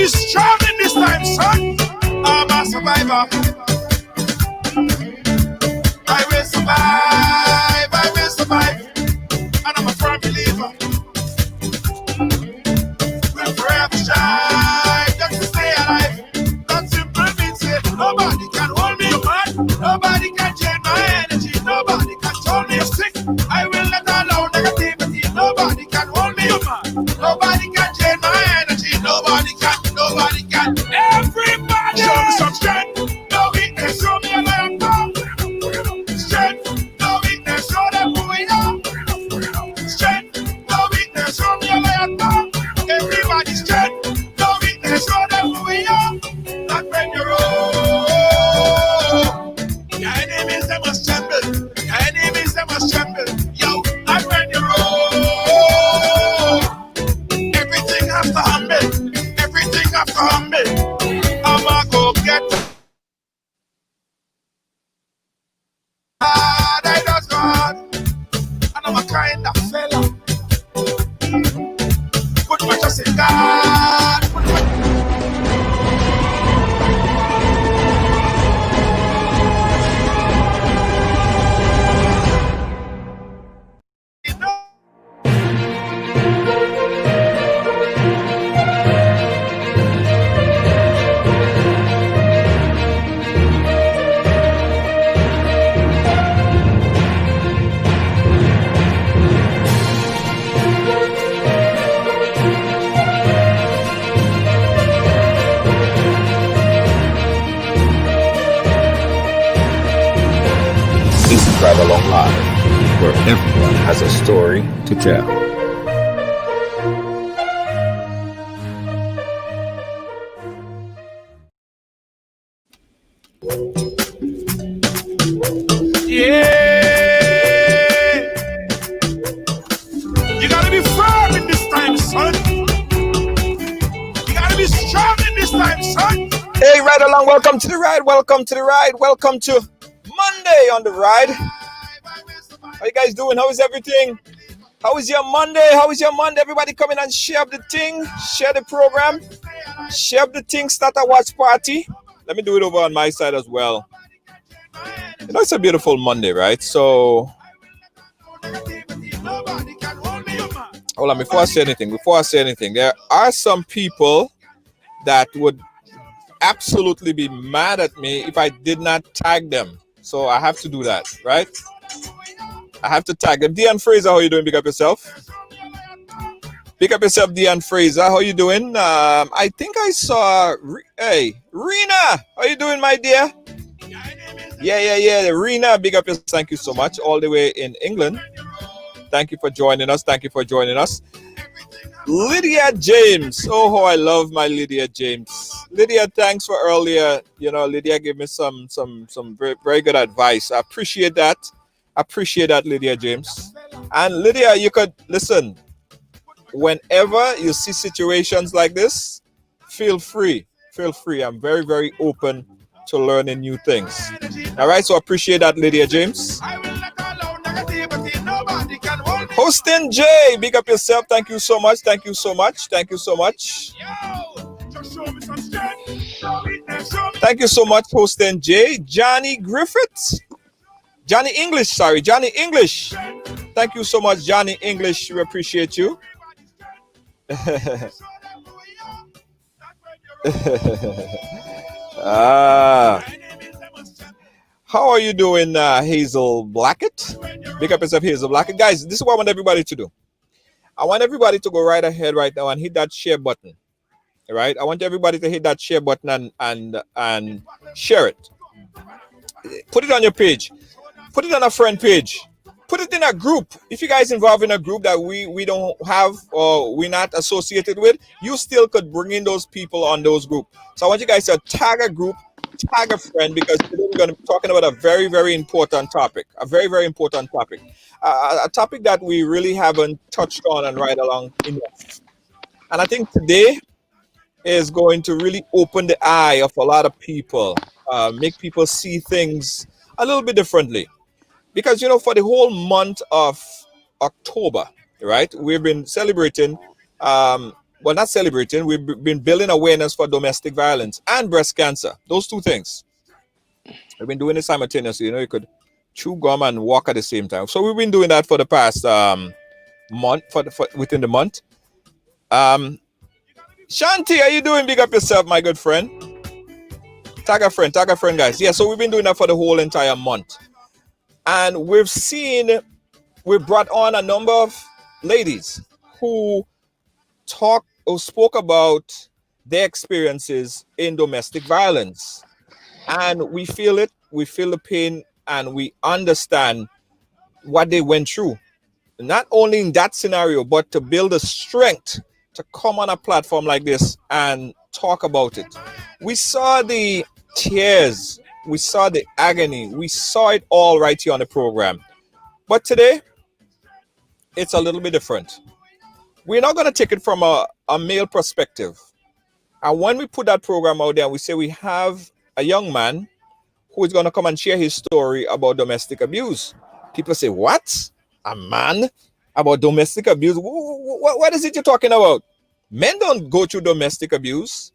be strong in this time, son. I'm a survivor. I will survive. I will survive. And I'm a firm believer. We'll forever shine just to stay alive. That simple means it. Nobody can hold me, man. Nobody can change my energy. Nobody can hold me sick. I will let alone negativity. Nobody can hold me, man. Nobody can change my energy. Nobody can. Nobody can. Everybody show me some strength. No weakness. Show me a lion come. Strength. No weakness. Show them who we are. Strength. No weakness. Show me a lion come. Everybody strength. No weakness. Show them who we are. Not when you're old. Your enemies, they must tremble. Your enemies, they must tremble. Yo, not when you're old. Everything has to humble. Everything has to humble. I'ma go get God, I just God. And I'm a kind of fella. Put my trust in God. Put my This is Ridealong Live, where everyone has a story to tell. Yeah. You gotta be firm in this time, son. You gotta be strong in this time, son. Hey, Ride Along, welcome to the ride, welcome to the ride, welcome to Monday on the ride. How you guys doing? How is everything? How is your Monday? How is your Monday? Everybody come in and share the thing, share the program, share the thing, start a watch party. Let me do it over on my side as well. You know, it's a beautiful Monday, right? So, hold on, before I say anything, there are some people that would absolutely be mad at me if I did not tag them. So I have to do that, right? I have to tag them. Deanne Fraser, how you doing? Big up yourself. Big up yourself, Deanne Fraser. How you doing? I think I saw... Hey, Rena! How you doing, my dear? Yeah. Rena, big up yourself. Thank you so much. All the way in England. Thank you for joining us. Lydia James. Oh, how I love my Lydia James. Lydia, thanks for earlier. You know, Lydia gave me some very, very good advice. I appreciate that. Lydia James. And Lydia, you could listen. Whenever you see situations like this, feel free. I'm very, very open to learning new things. All right, so I appreciate that, Lydia James. Hosting Jay, big up yourself. Thank you so much. Thank you so much, Hosting Jay. Johnny English. Thank you so much, Johnny English. We appreciate you. How are you doing, Hazel Blackett? Big up yourself, Hazel Blackett. Guys, this is what I want everybody to do. I want everybody to go right ahead right now and hit that share button. All right? I want everybody to hit that share button and share it. Put it on your page. Put it on a friend page. Put it in a group. If you guys involved in a group that we don't have or we're not associated with, you still could bring in those people on those groups. So I want you guys to tag a group, tag a friend, because today we're going to be talking about a very, very important topic. A topic that we really haven't touched on and Ride Along enough. And I think today is going to really open the eye of a lot of people, make people see things a little bit differently. Because, you know, for the whole month of October, right, we've been celebrating well, not celebrating, we've been building awareness for domestic violence and breast cancer. Those two things. We've been doing it simultaneously. You know, you could chew gum and walk at the same time. So we've been doing that for the past month, for within the month. Um, Shanti, how you doing? Big up yourself, my good friend. Tag a friend, guys. Yeah, so we've been doing that for the whole entire month. And we've brought on a number of ladies who spoke about their experiences in domestic violence. And we feel it, we feel the pain, and we understand what they went through. Not only in that scenario, but to build the strength to come on a platform like this and talk about it. We saw the tears, we saw the agony, we saw it all right here on the program. But today, it's a little bit different. We're not going to take it from a male perspective. And when we put that program out there and we say we have a young man who is going to come and share his story about domestic abuse, people say, what? A man about domestic abuse? What is it you're talking about? Men don't go through domestic abuse.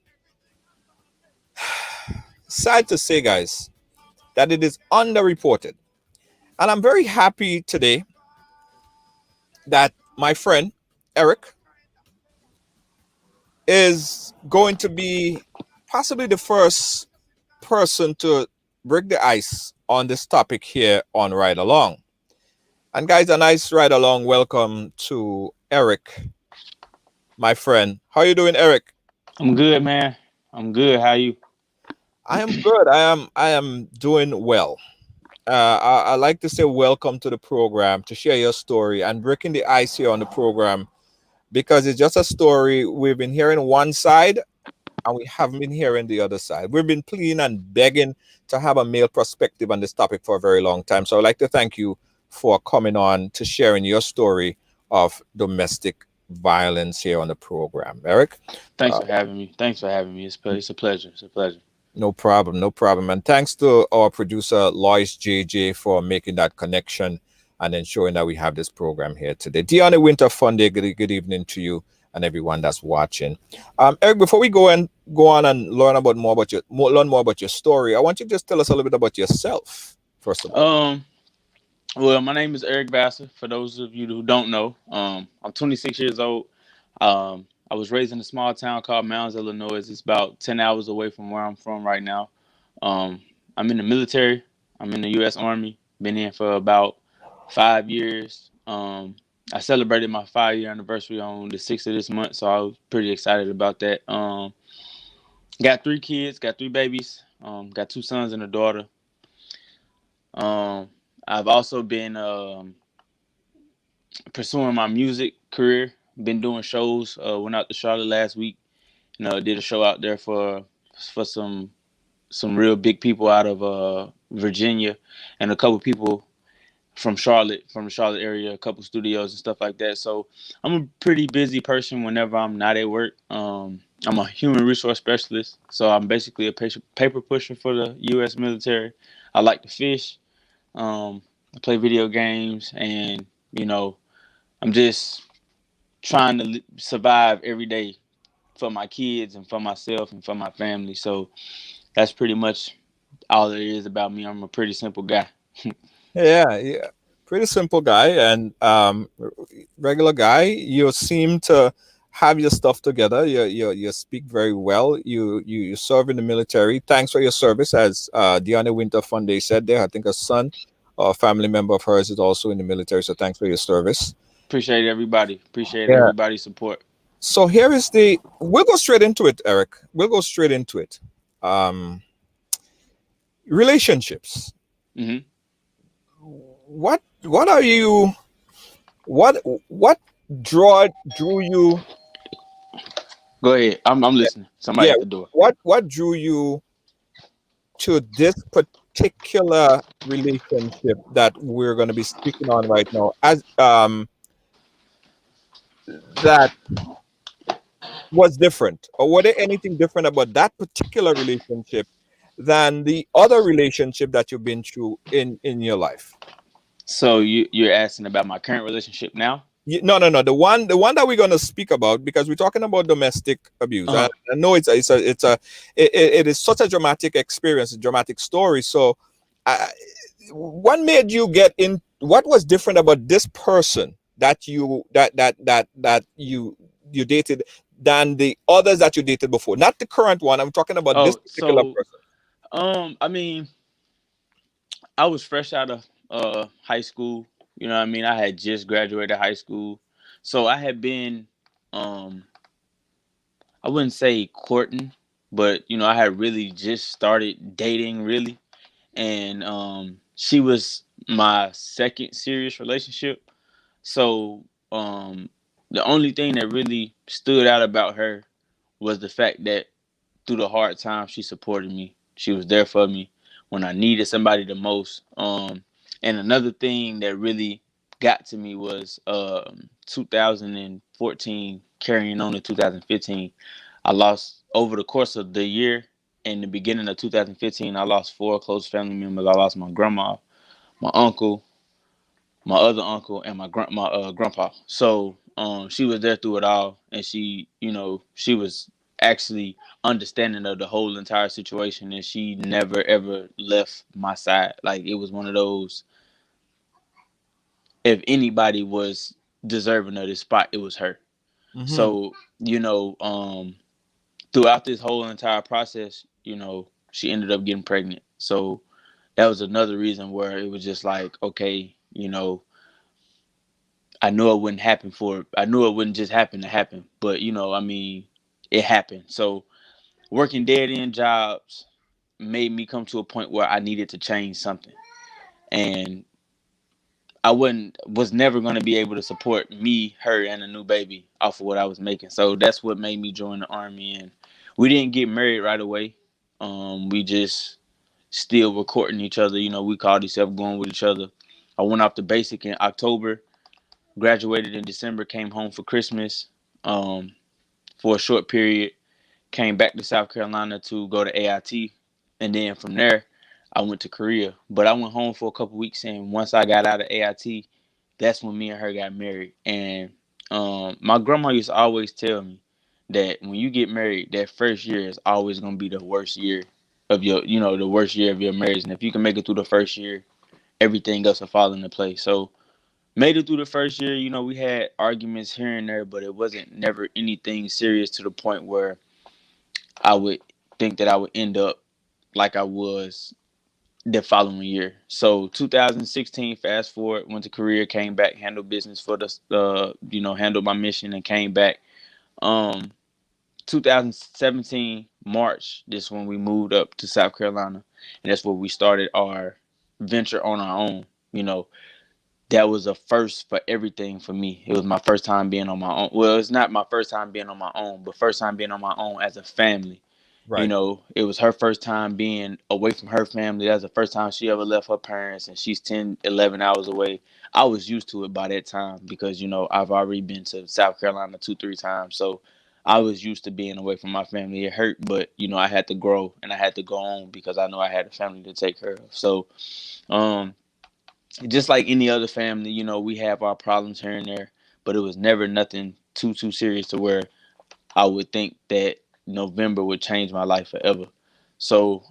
Sad to say, guys, that it is underreported. And I'm very happy today that my friend, Eric, is going to be possibly the first person to break the ice on this topic here on Ride Along. And guys, a nice ride along. Welcome to Eric, my friend. How you doing, Eric? I'm good, man. I'm good. How you? I am good. I am doing well. I like to say welcome to the program to share your story and breaking the ice here on the program because it's just a story we've been hearing one side and we haven't been hearing the other side. We've been pleading and begging to have a male perspective on this topic for a very long time. So I'd like to thank you for coming on to sharing your story of domestic violence here on the program. Eric? Thanks for having me. Thanks for having me. It's a pleasure. It's a pleasure. No problem, no problem. And thanks to our producer, Lois JJ, for making that connection and ensuring that we have this program here today. Deanna Winter Funday, good evening to you and everyone that's watching. Eric, before we go on and learn more about your story, I want you to just tell us a little bit about yourself, first of all. Well, my name is Eric Vassar. For those of you who don't know, I'm 26 years old. I was raised in a small town called Mounds, Illinois. It's about 10 hours away from where I'm from right now. I'm in the military. I'm in the U.S. Army. Been here for about 5 years. I celebrated my 5-year anniversary on the 6th of this month, so I was pretty excited about that. Got 3 kids, got 3 babies. Got 2 sons and a daughter. I've also been pursuing my music career. Been doing shows. Went out to Charlotte last week. Did a show out there for some real big people out of Virginia, and a couple people from the Charlotte area, a couple studios and stuff like that. So I'm a pretty busy person whenever I'm not at work. I'm a human resource specialist, so I'm basically a paper pusher for the U.S. military. I like to fish. I play video games, and I'm just trying to survive every day for my kids and for myself and for my family. So that's pretty much all it is about me. I'm a pretty simple guy. Yeah. Pretty simple guy and regular guy. You seem to have your stuff together. You speak very well. You serve in the military. Thanks for your service, as Deanna Winter Funday said there. I think a son or a family member of hers is also in the military. So thanks for your service. Appreciate everybody. Appreciate Yeah. everybody's support. So we'll go straight into it, Eric. We'll go straight into it. Relationships. hmm What are you? What drew you? Go ahead. I'm listening. Somebody Yeah. at the door. What drew you to this particular relationship that we're going to be speaking on right now? As that was different, or were there anything different about that particular relationship than the other relationship that you've been through in your life? So you're asking about my current relationship now? No. The one that we're gonna speak about, because we're talking about domestic abuse. Uh-huh. I know it is such a dramatic experience, a dramatic story. So, I, what made you get in? What was different about this person that you dated than the others that you dated before? Not the current one. I'm talking about this Oh, particular so person. I mean, I was fresh out of high school. You know what I mean? I had just graduated high school. So I had been um I wouldn't say courting, but I had really just started dating really. And she was my second serious relationship. So the only thing that really stood out about her was the fact that through the hard times she supported me. She was there for me when I needed somebody the most. And another thing that really got to me was 2014 carrying on to 2015. I lost over the course of the year. In the beginning of 2015, I lost four close family members. I lost my grandma, my uncle, my other uncle, and my grandpa. So she was there through it all, and she was actually understanding of the whole entire situation, and she never ever left my side. Like it was one of those. If anybody was deserving of this spot, it was her. Mm-hmm. So throughout this whole entire process, she ended up getting pregnant. So that was another reason where it was just like, okay, I knew it wouldn't just happen to happen, but I mean, it happened. So working dead end jobs made me come to a point where I needed to change something, and I was never going to be able to support me, her, and a new baby off of what I was making. So that's what made me join the army, and we didn't get married right away. We just still were courting each other. We called each other, going with each other. I went off the basic in October, graduated in December, came home for Christmas. Um, for a short period, came back to South Carolina to go to AIT, and then from there, I went to Korea. But I went home for a couple weeks, and once I got out of AIT, that's when me and her got married. And my grandma used to always tell me that when you get married, that first year is always gonna be the worst year of the worst year of your marriage. And if you can make it through the first year, everything else will fall into place. So made it through the first year. We had arguments here and there, but it wasn't never anything serious to the point where I would think that I would end up like I was the following year. So 2016, fast forward, went to Korea, came back, handled business for handled my mission and came back. Um, 2017 March, this when we moved up to South Carolina, and that's where we started our venture on our own. You know, that was a first for everything for me. It was my first time being on my own. Well, it's not my first time being on my own, but first time being on my own as a family. Right. It was her first time being away from her family. That's the first time she ever left her parents, and she's 10, 11 hours away. I was used to it by that time because, I've already been to South Carolina 2, 3 times. So I was used to being away from my family. It hurt, but, I had to grow and I had to go on because I know I had a family to take care of. So, um, just like any other family, we have our problems here and there, but it was never nothing too serious to where I would think that November would change my life forever. So,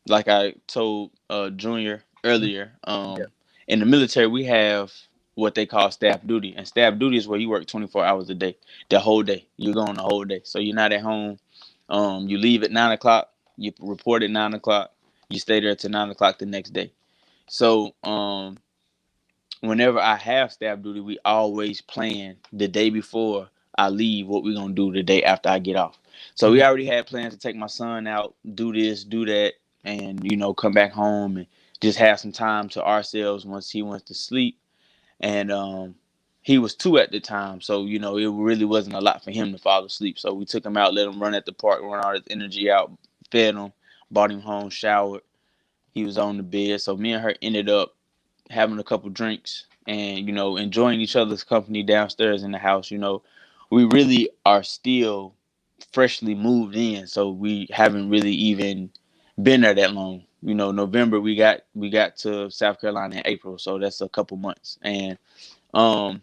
like I told Junior earlier, Yeah. in the military we have what they call staff duty, and staff duty is where you work 24 hours a day, the whole day. You're going the whole day, so you're not at home. You leave at 9 o'clock. You report at 9 o'clock. You stay there till 9 o'clock the next day. So, whenever I have staff duty, we always plan the day before I leave what we're gonna do the day after I get off. So we Mhm. already had plans to take my son out, do this, do that, and come back home and just have some time to ourselves once he went to sleep. And he was 2 at the time, so it really wasn't a lot for him to fall asleep. So we took him out, let him run at the park, run all his energy out, fed him, brought him home, showered. He was on the bed. So me and her ended up having a couple drinks and enjoying each other's company downstairs in the house. We really are still freshly moved in, so we haven't really even been there that long. November we got to South Carolina in April, so that's a couple months. And um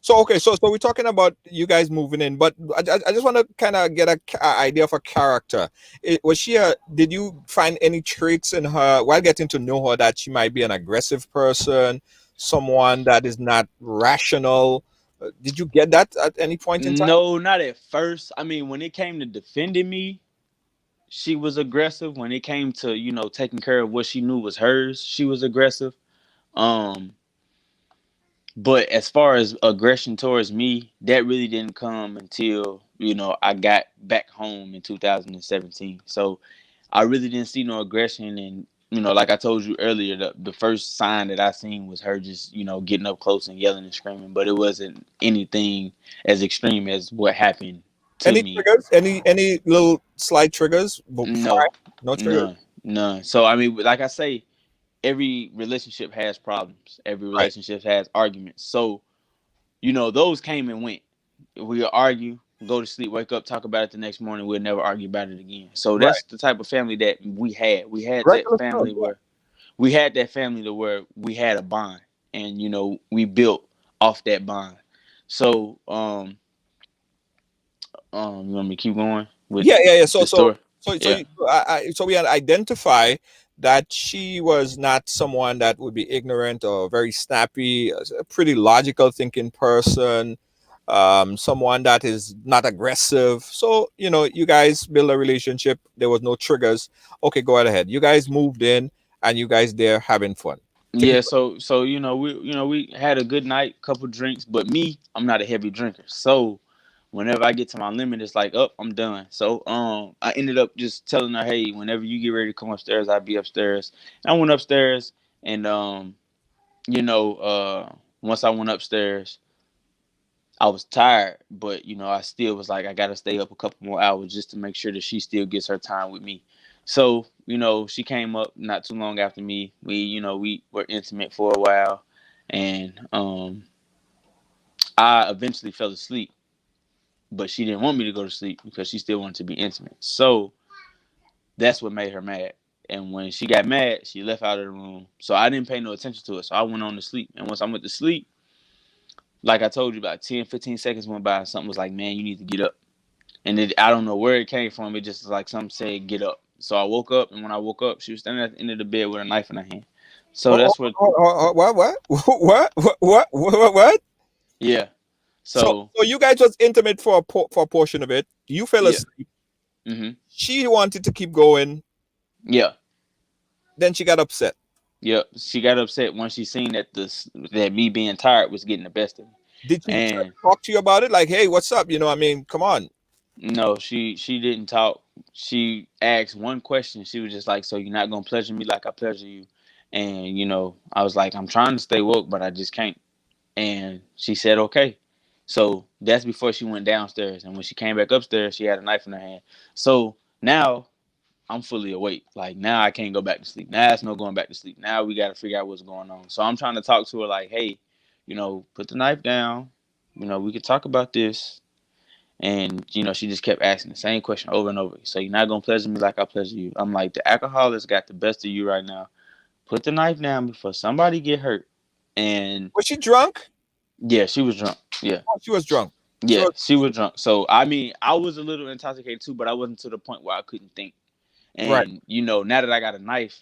So okay, so we're talking about you guys moving in, but I just want to kind of get a idea of her character. Was she a? Did you find any traits in her while getting to know her that she might be an aggressive person, someone that is not rational? Did you get that at any point in time? No, not at first. I mean, when it came to defending me, she was aggressive. When it came to, taking care of what she knew was hers, she was aggressive. Um, but as far as aggression towards me, that really didn't come until, I got back home in 2017. So I really didn't see no aggression. And, like I told you earlier, the first sign that I seen was her just, getting up close and yelling and screaming. But it wasn't anything as extreme as what happened to Any me. triggers? Any little slight triggers before? No, No triggers. none, none. So I mean, like I say, every relationship has problems. Every Right. relationship has arguments. So those came and went. We'll argue, go to sleep, wake up, talk about it the next morning. We'll never argue about it again. So Right. that's the type of family that we had. We had that Regular stuff. family where we had a bond, and we built off that bond. So you want me to keep going with Yeah. the story? Yeah. So we had identify that she was not someone that would be ignorant or very snappy, a pretty logical thinking person, someone that is not aggressive. So, you guys build a relationship. There was no triggers. Okay, go right ahead. You guys moved in and you guys there having fun. Take it. Yeah, so we had a good night, couple drinks, but me, I'm not a heavy drinker. So whenever I get to my limit, it's like, oh, I'm done. So I ended up just telling her, hey, whenever you get ready to come upstairs, I'll be upstairs. And I went upstairs, and once I went upstairs, I was tired, but I still was like, I gotta stay up a couple more hours just to make sure that she still gets her time with me. So, she came up not too long after me. We were intimate for a while, and I eventually fell asleep, but she didn't want me to go to sleep because she still wanted to be intimate. So that's what made her mad. And when she got mad, she left out of the room. So I didn't pay no attention to it. So I went on to sleep. And once I went to sleep, like I told you, about 10, 15 seconds went by and something was like, man, you need to get up. And I don't know where it came from. It just was like something said, get up. So I woke up, and when I woke up, she was standing at the end of the bed with a knife in her hand. So Oh, that's what, what? What? yeah. So, So, so you guys was intimate for for a portion of it. You fell yeah. asleep. hmm She wanted to keep going. Yeah. Then she got upset. Yeah. She got upset when she seen that me being tired was getting the best of me. Did she try And to talk to you about it? Like, hey, what's up? I mean, come on. no, she didn't talk. She asked one question. She was just like, so you're not gonna pleasure me like I pleasure you? And I was like, I'm trying to stay woke, but I just can't. And she said, okay. So that's before she went downstairs. And when she came back upstairs, she had a knife in her hand. So now I'm fully awake. Like, now I can't go back to sleep. Now it's no going back to sleep. Now we got to figure out what's going on. So I'm trying to talk to her like, hey, put the knife down. We could talk about this. And, she just kept asking the same question over and over. So you're not going to pleasure me like I pleasure you. I'm like, the alcohol has got the best of you right now. Put the knife down before somebody get hurt. And Was she drunk? yeah, she was drunk. Yeah. Oh, she was drunk. She Yeah, was she was drunk. So I mean, I was a little intoxicated too, but I wasn't to the point where I couldn't think. right. And now that I got a knife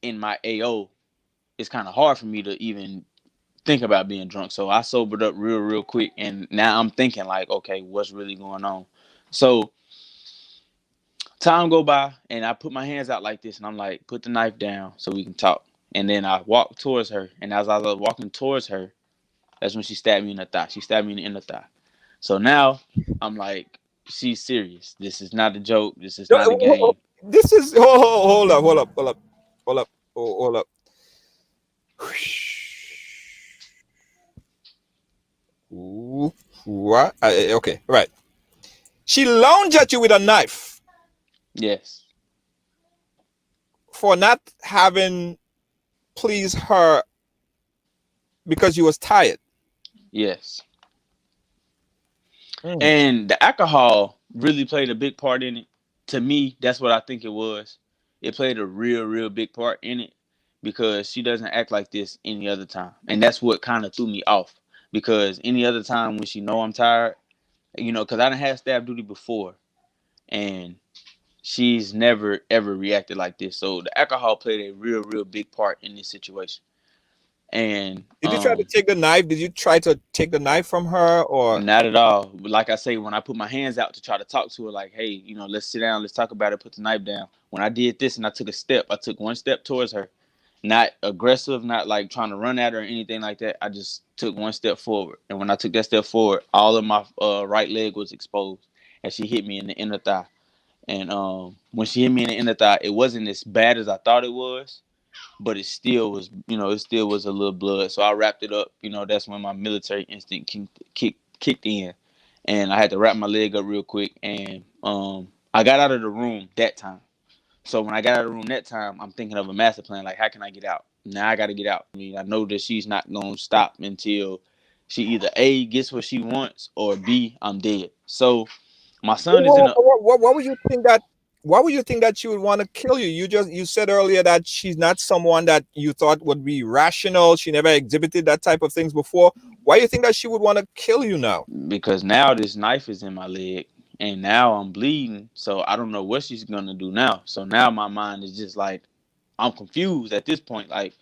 in my AO, it's kind of hard for me to even think about being drunk. So I sobered up real quick, and now I'm thinking like, okay, what's really going on? So time go by, and I put my hands out like this, and I'm like, put the knife down so we can talk. And then I walk towards her, and as I was walking towards her, that's when she stabbed me in the thigh. She stabbed me in the thigh. So now I'm like, she's serious. This is not a joke. This is not a game. This is hold up. Ooh, what? Okay, right. She lunged at you with a knife Yes. for not having pleased her because you was tired. Yes. Mm. And the alcohol really played a big part in it. To me, that's what I think it was. It played a real big part in it because she doesn't act like this any other time. And that's what kind of threw me off. because any other time when she know I'm tired, because I done had staff duty before, and she's never ever reacted like this. So the alcohol played a real, real big part in this situation. And Did you try to take the knife? Did you try to take the knife from her, or not at all. Like I say, when I put my hands out to try to talk to her, like, hey, let's sit down, let's talk about it, put the knife down. When I did this and I took one step towards her, not aggressive, not like trying to run at her or anything like that. I just took one step forward. And when I took that step forward, all of my right leg was exposed and she hit me in the inner thigh. And when she hit me in the inner thigh, it wasn't as bad as I thought it was, but it still was a little blood. So I wrapped it up. That's when my military instinct kicked in, and I had to wrap my leg up real quick. And I got out of the room that time. So when I got out of the room that time, I'm thinking of a master plan. Like, how can I get out? Now I got to get out. I mean, I know that she's not gonna stop until she either A, gets what she wants, or B, I'm dead. So my son is in a what would you think that? Why would you think that she would want to kill you? You said earlier that she's not someone that you thought would be rational. She never exhibited that type of things before. Why do you think that she would want to kill you now? because now this knife is in my leg and now I'm bleeding. So I don't know what she's gonna do now. So now my mind is just like, I'm confused at this point. Like,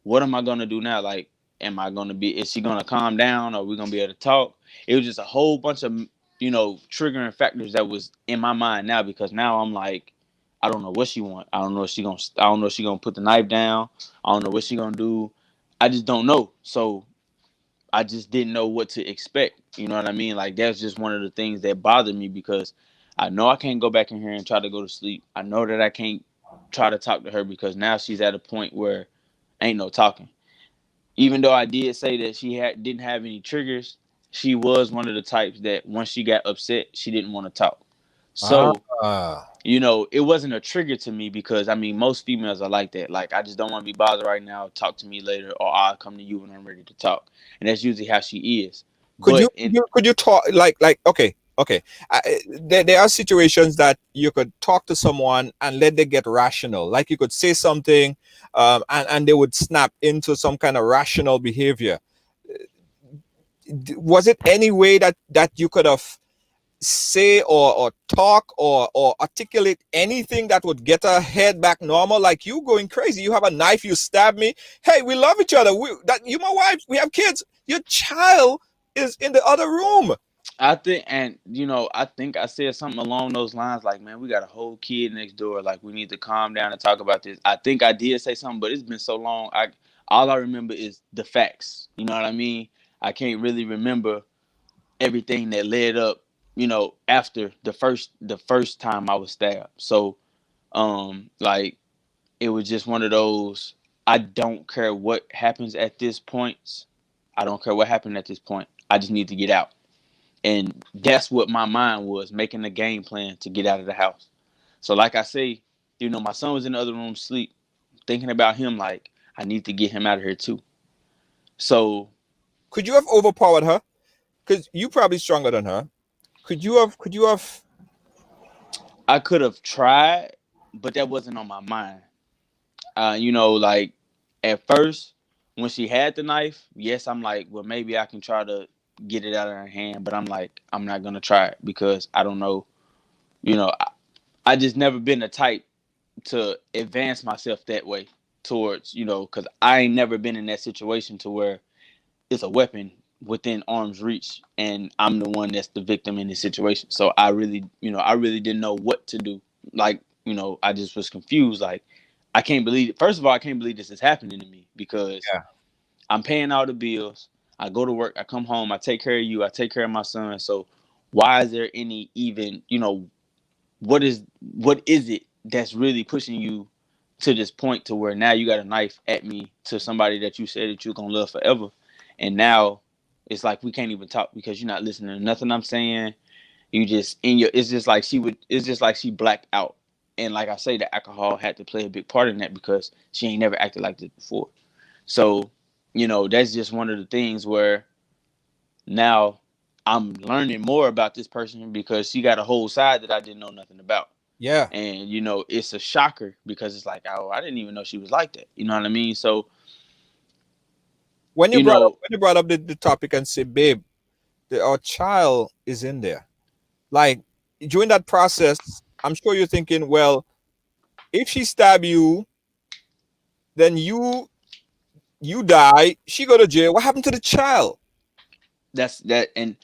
what am I gonna do now? Like, is she gonna calm down? Are we gonna be able to talk? It was just a whole bunch of triggering factors that was in my mind now, because now I'm like, I don't know what she want. I don't know if she gonna put the knife down. I don't know what she gonna do. I just don't know. So I just didn't know what to expect. You know what I mean? Like, that's just one of the things that bothered me, because I know I can't go back in here and try to go to sleep. I know that I can't try to talk to her because now she's at a point where ain't no talking. Even though I did say that didn't have any triggers, she was one of the types that once she got upset, she didn't want to talk. So Ah, it wasn't a trigger to me, because I mean, most females are like that. Like, I just don't want to be bothered right now. Talk to me later, or I'll come to you when I'm ready to talk. And that's usually how she is. could you But could you, could you talk like okay? There are situations that you could talk to someone and let them get rational. Like, you could say something, and they would snap into some kind of rational behavior. Was it any way that you could have say or talk or articulate anything that would get her head back normal? Like, you going crazy, you have a knife, you stab me, hey, we love each other, you my wife, we have kids, your child is in the other room. I think I said something along those lines, like, man, we got a whole kid next door. Like, we need to calm down and talk about this. I think I did say something, but it's been so long. All I remember is the facts. You know what I mean? I can't really remember everything that led up, after the first time I was stabbed. So, like, it was just one of those. I don't care what happens at this point. I don't care what happened at this point. I just need to get out. And that's what my mind was, making a game plan to get out of the house. So, like I say, my son was in the other room asleep, thinking about him, like, I need to get him out of here too. So Could you have overpowered her? Because you probably stronger than her. Could you have I could have tried, but that wasn't on my mind. Like, at first, when she had the knife, yes, I'm like, well, maybe I can try to get it out of her hand, but I'm like, I'm not gonna try it because I don't know. I just never been the type to advance myself that way towards, because I ain't never been in that situation to where it's a weapon within arm's reach and I'm the one that's the victim in this situation. So I really didn't know what to do. Like, I just was confused. Like, I can't believe it. First of all, I can't believe this is happening to me, because yeah, I'm paying all the bills. I go to work, I come home, I take care of you, I take care of my son. So why is there any even, what is it that's really pushing you to this point to where now you got a knife at me, to somebody that you said that you're gonna love forever, and now it's like we can't even talk because you're not listening to nothing I'm saying. You just in your it's just like she blacked out. And like I say, the alcohol had to play a big part in that, because she ain't never acted like this before. So, that's just one of the things where now I'm learning more about this person, because she got a whole side that I didn't know nothing about. yeah. And it's a shocker, because it's like, oh, I didn't even know she was like that. You know what I mean? So When you You brought up know, the topic and say, babe, our child is in there. Like during that process, I'm sure you're thinking, well, if she stab you, then you die, she go to jail. What happened to the child? that's that. And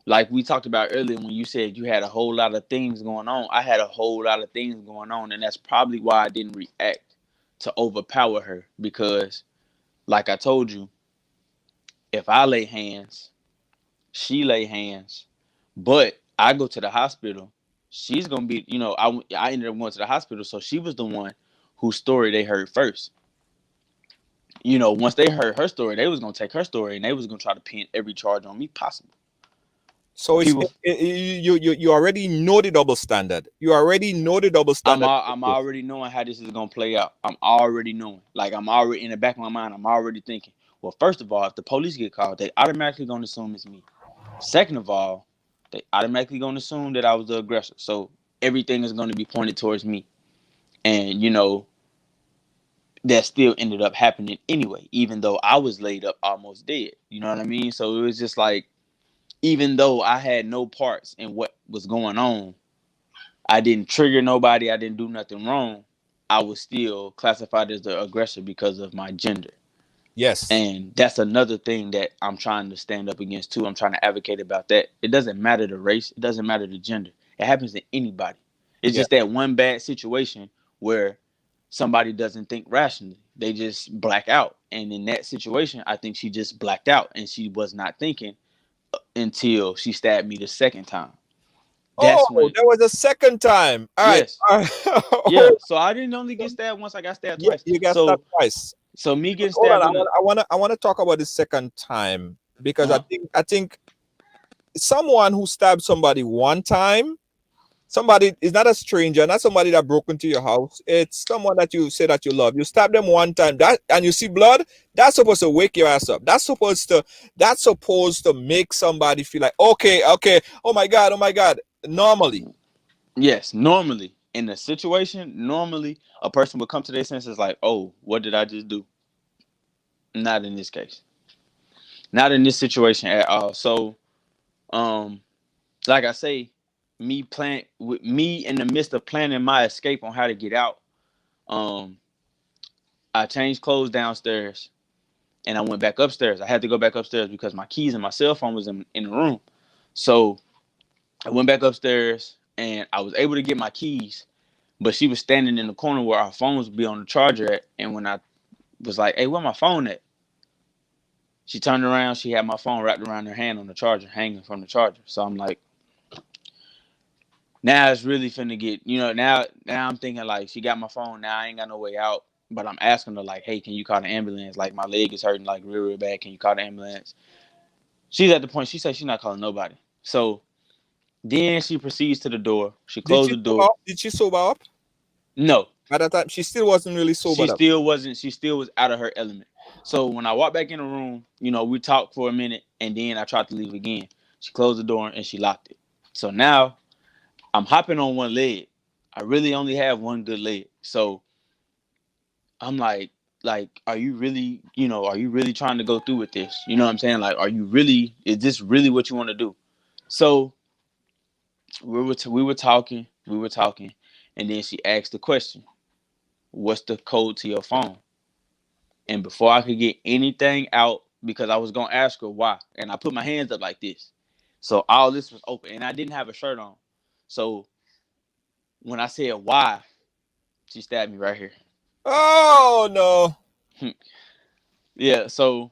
like we talked about earlier, when you said you had a whole lot of things going on, I had a whole lot of things going on, and that's probably why I didn't react to overpower her. Because, like I told you, if I lay hands, she lay hands, but I go to the hospital, she's gonna be, I ended up going to the hospital, so she was the one whose story they heard first. Once they heard her story, they was gonna take her story and they was gonna try to pin every charge on me possible. So People, you already know the double standard. You already know the double standard. I'm already knowing how this is gonna play out. I'm already knowing. Like, I'm already in the back of my mind. I'm already thinking. Well, first of all, if the police get called, they automatically gonna assume it's me. Second of all, they automatically gonna assume that I was the aggressor. So everything is gonna be pointed towards me. And that still ended up happening anyway, even though I was laid up almost dead. You know what I mean? So it was just like, even though I had no parts in what was going on, I didn't trigger nobody, I didn't do nothing wrong, I was still classified as the aggressor because of my gender. Yes. And that's another thing that I'm trying to stand up against too. I'm trying to advocate about that. It doesn't matter the race, it doesn't matter the gender. It happens to anybody. It's Yeah. just that one bad situation where somebody doesn't think rationally. They just black out. And in that situation, I think she just blacked out and she was not thinking until she stabbed me the second time. Oh, That's when, there was a second time. All right. yes. All right. Yeah. Hold So I didn't only get stabbed once, I got stabbed Yeah, twice. you got stabbed So twice. me getting Hold on. stabbed in the I want to talk about the second time because uh I think someone who stabbed somebody one time, somebody is not a stranger, not somebody that broke into your house. It's someone that you say that you love. You stab them one time, that and you see blood. That's supposed to wake your ass up. That's supposed to make somebody feel like, okay, okay, oh my god, oh my god. Normally, yes, normally in a situation, normally a person would come to their senses like, "Oh, what did I just do?" Not in this case. Not in this situation at all. So, um, like I say, me in the midst of planning my escape on how to get out. Um, I changed clothes downstairs and I went back upstairs. I had to go back upstairs because my keys and my cell phone was in the room. So I went back upstairs and I was able to get my keys, but she was standing in the corner where our phones would be on the charger at. And when I was like, "Hey, where my phone at?" She turned around. She had my phone wrapped around her hand on the charger, hanging from the charger. So I'm like, now it's really finna get, now I'm thinking like, she got my phone. Now I ain't got no way out. But I'm asking her like, "Hey, can you call the ambulance? Like, my leg is hurting like real, real bad. Can you call the ambulance?" She's at the point, she said she's not calling nobody. So then she proceeds to the door. She did closed she the sober door. up? Did she sober up? No, At that time, she still wasn't really she sobered up. still wasn't. She still was out of her element. So when I walked back in the room, we talked for a minute, and then I tried to leave again. She closed the door and she locked it. So now I'm hopping on one leg. I really only have one good leg. So I'm like, are you really trying to go through with this? You know what I'm saying? Like, is this really what you want to do? So we were talking, and then she asked the question, "What's the code to your phone?" And before I could get anything out, because I was gonna ask her why, and I put my hands up like this, so all this was open, and I didn't have a shirt on. So when I said why, she stabbed me right here. Oh no. Yeah. So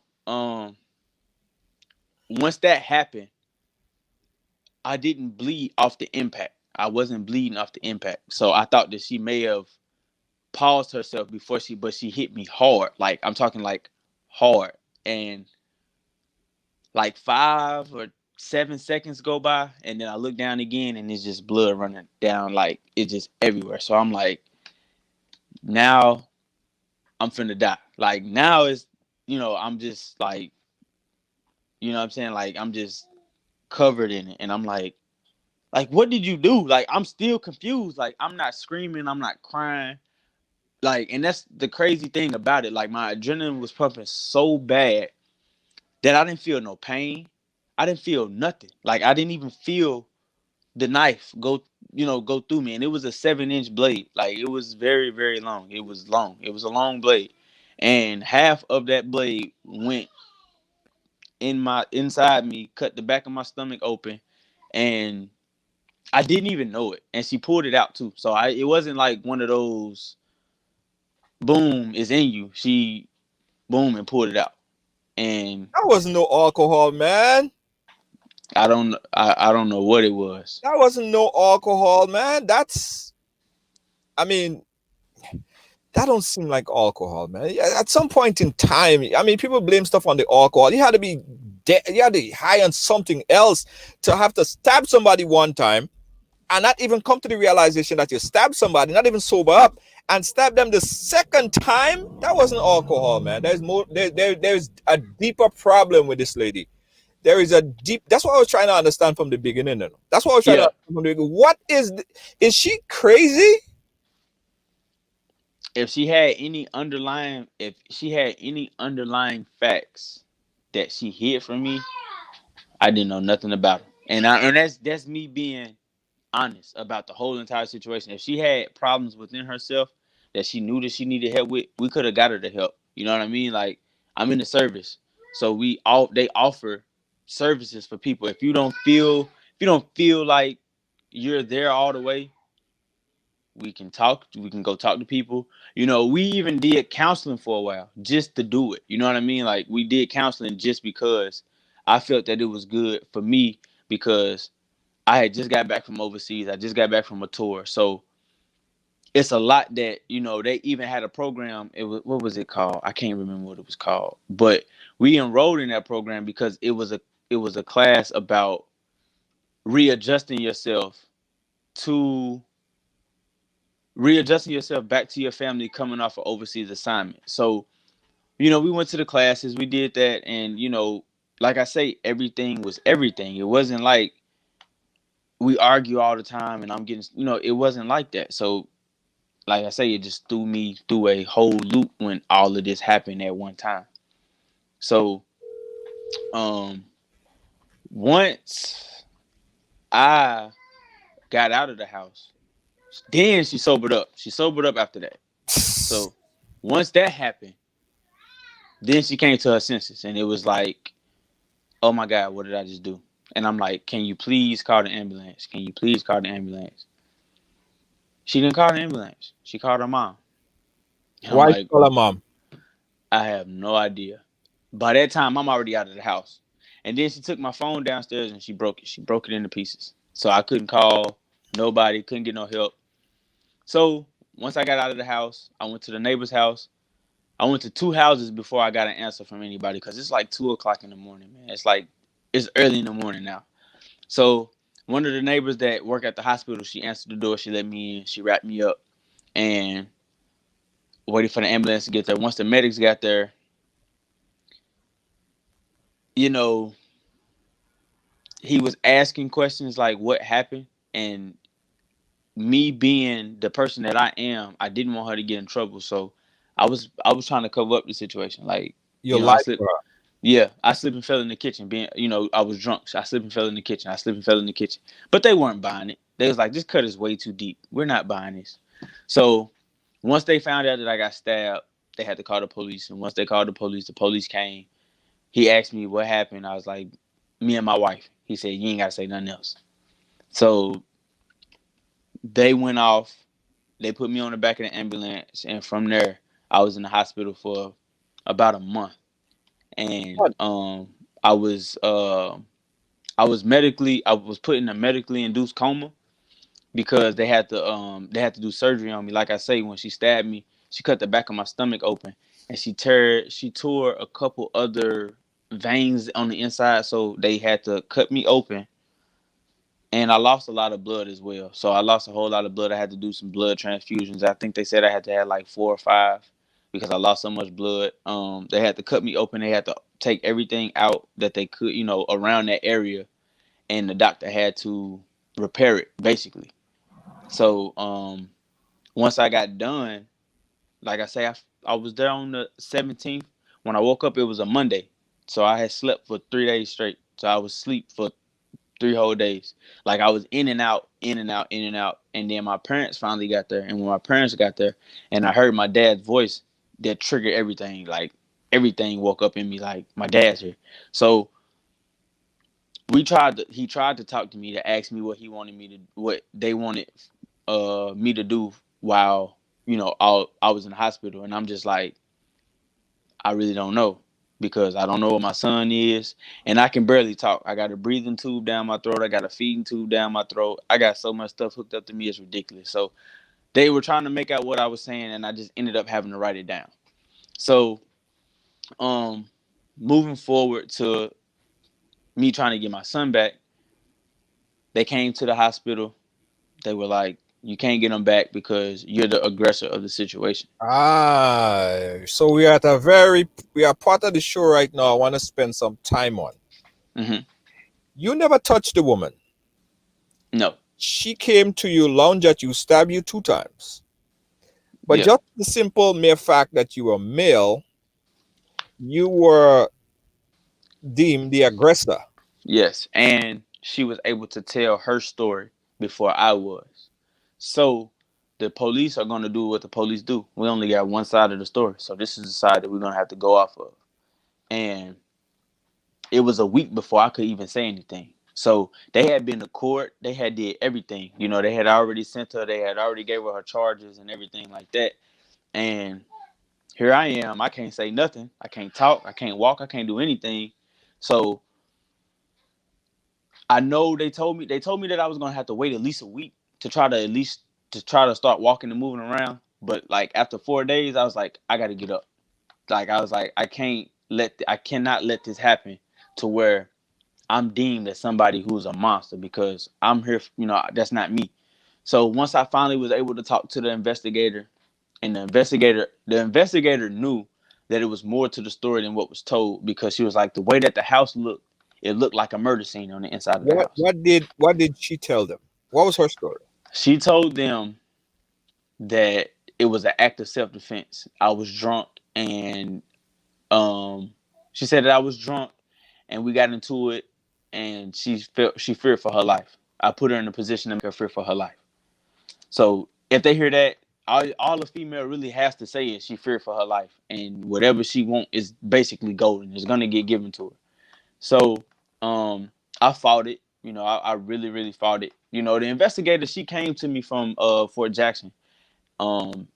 once that happened, I didn't bleed off the impact. I wasn't bleeding off the impact, so I thought that she may have paused herself before but she hit me hard. Like, I'm talking like hard, and like 5 or 7 seconds go by, and then I look down again, and it's just blood running down, like it's just everywhere. So I'm like, now I'm finna die. Like, now it's, I'm just like, what I'm saying, like, I'm just covered in it, and I'm like, what did you do? Like, I'm still confused. Like, I'm not screaming, I'm not crying. Like, and that's the crazy thing about it. Like, my adrenaline was pumping so bad that I didn't feel no pain. I didn't feel nothing. Like I didn't even feel the knife go through me. And it was a 7-inch blade. Like it was very, very long. It was long. It was a long blade. And half of that blade went inside me, cut the back of my stomach open, and I didn't even know it. And she pulled it out too. So it wasn't like one of those boom is in you. She boom and pulled it out. And That wasn't no alcohol, man. I don't know what it was. That wasn't no alcohol, man. I mean, that don't seem like alcohol, man. Yeah, at some point in time, I mean, people blame stuff on the alcohol. You had to be you had to be high on something else to have to stab somebody one time and not even come to the realization that you stabbed somebody, not even sober up, and stab them the second time. That wasn't alcohol, man. There's more. There's a deeper problem with this lady. There is a deep. That's what I was trying to understand from the beginning. That's what I was trying to Yeah. understand from the beginning. What is she crazy? If she had any underlying facts that she hid from me, I didn't know nothing about her. And that's me being honest about the whole entire situation. If she had problems within herself that she knew that she needed help with, we could have got her the help. You know what I mean? Like I'm in the service, so they offer services for people. If you don't feel like you're there all the way, we can talk. We can go talk to people. We even did counseling for a while just to do it. You know what I mean? Like we did counseling just because I felt that it was good for me because I had just got back from overseas. I just got back from a tour. So it's a lot that, they even had a program. What was it called? I can't remember what it was called. But we enrolled in that program because it was a class about readjusting yourself to readjusting yourself back to your family coming off an overseas assignment. So, we went to the classes, we did that, and like I say, everything was everything. It wasn't like we argue all the time and I'm getting, it wasn't like that. So, like I say, it just threw me through a whole loop when all of this happened at one time. So, um, once I got out of the house, then she sobered up. She sobered up after that. So, once that happened, then she came to her senses, and it was like, oh my God, what did I just do? And I'm like, can you please call the ambulance? Can you please call the ambulance? She didn't call the ambulance. She called her mom. And I'm Why she like, call her mom? I have no idea. By that time, I'm already out of the house. And then she took my phone downstairs and she broke it. She broke it into pieces. So I couldn't call nobody, couldn't get no help. So once I got out of the house, I went to the neighbor's house. I went to two houses before I got an answer from anybody because it's like 2 o'clock in the morning, man. It's early in the morning now. So one of the neighbors that work at the hospital, she answered the door. She let me in. She wrapped me up and waited for the ambulance to get there. Once the medics got there, you know, he was asking questions like what happened, and me being the person that I am, I didn't want her to get in trouble. So I was trying to cover up the situation. Like, You I lied slipped. to her. Yeah, I slipped and fell in the kitchen. I was drunk. So I slipped and fell in the kitchen. I slipped and fell in the kitchen. But they weren't buying it. They was like, this cut is way too deep. We're not buying this. So once they found out that I got stabbed, they had to call the police. And once they called the police came. He asked me what happened. I was like, me and my wife. He said, you ain't got to say nothing else. So they went off. They put me on the back of the ambulance. And from there, I was in the hospital for about a month. And What? I was I was put in a medically induced coma because they had to do surgery on me. Like I say, when she stabbed me, she cut the back of my stomach open and she tore a couple other veins on the inside, so they had to cut me open. And I lost a lot of blood as well. So I lost a whole lot of blood. I had to do some blood transfusions. I think they said I had to have like 4 or 5 because I lost so much blood. They had to cut me open. They had to take everything out that they could, around that area, and the doctor had to repair it basically. So once I got done, like I say, I was there on the 17th. When I woke up, it was a Monday. So I had slept for 3 days straight. So I was asleep for 3 whole days. Like I was in and out, in and out, in and out. And then my parents finally got there. And when my parents got there and I heard my dad's voice, that triggered everything. Like everything woke up in me like my dad's here. So he tried to talk to me to ask me what they wanted me to do while, I was in the hospital. And I'm just like, I really don't know because I don't know what my son is, and I can barely talk. I got a breathing tube down my throat. I got a feeding tube down my throat. I got so much stuff hooked up to me, it's ridiculous. So they were trying to make out what I was saying, and I just ended up having to write it down. So, um, moving forward to me trying to get my son back, they came to the hospital. They were like, "You can't get him back because you're the aggressor of the situation." So we are part of the show right now. I want to spend some time on. Hmm. You never touched the woman. No. She came to you, lounge at you, stab you 2 times. But Yeah. just the simple mere fact that you were male, you were deemed the aggressor. Yes, and she was able to tell her story before I was. So the police are going to do what the police do. We only got one side of the story. So this is the side that we're going to have to go off of. And it was a week before I could even say anything. So they had been to court. They had did everything. They had already sent her. They had already gave her charges and everything like that. And here I am. I can't say nothing. I can't talk. I can't walk. I can't do anything. So I know they told me that I was gonna have to wait at least a week to try to start walking and moving around. But like after 4 days, I was like, I gotta get up. Like I was like, I cannot let this happen to where I'm deemed as somebody who's a monster because I'm here. That's not me. So once I finally was able to talk to the investigator, and the investigator knew that it was more to the story than what was told because she was like the way that the house looked, it looked like a murder scene on the inside of the What house. what did what did she tell them? What was her story? She told them that it was an act of self defense. I was drunk, and she said that I was drunk, and we got into it, and she feared for her life. I put her in a position to make her fear for her life. So if they hear that, all a female really has to say is she feared for her life, and whatever she want is basically golden. It's gonna get given to her. So I fought it. I really, really fought it. The investigator, she came to me from Fort Jackson.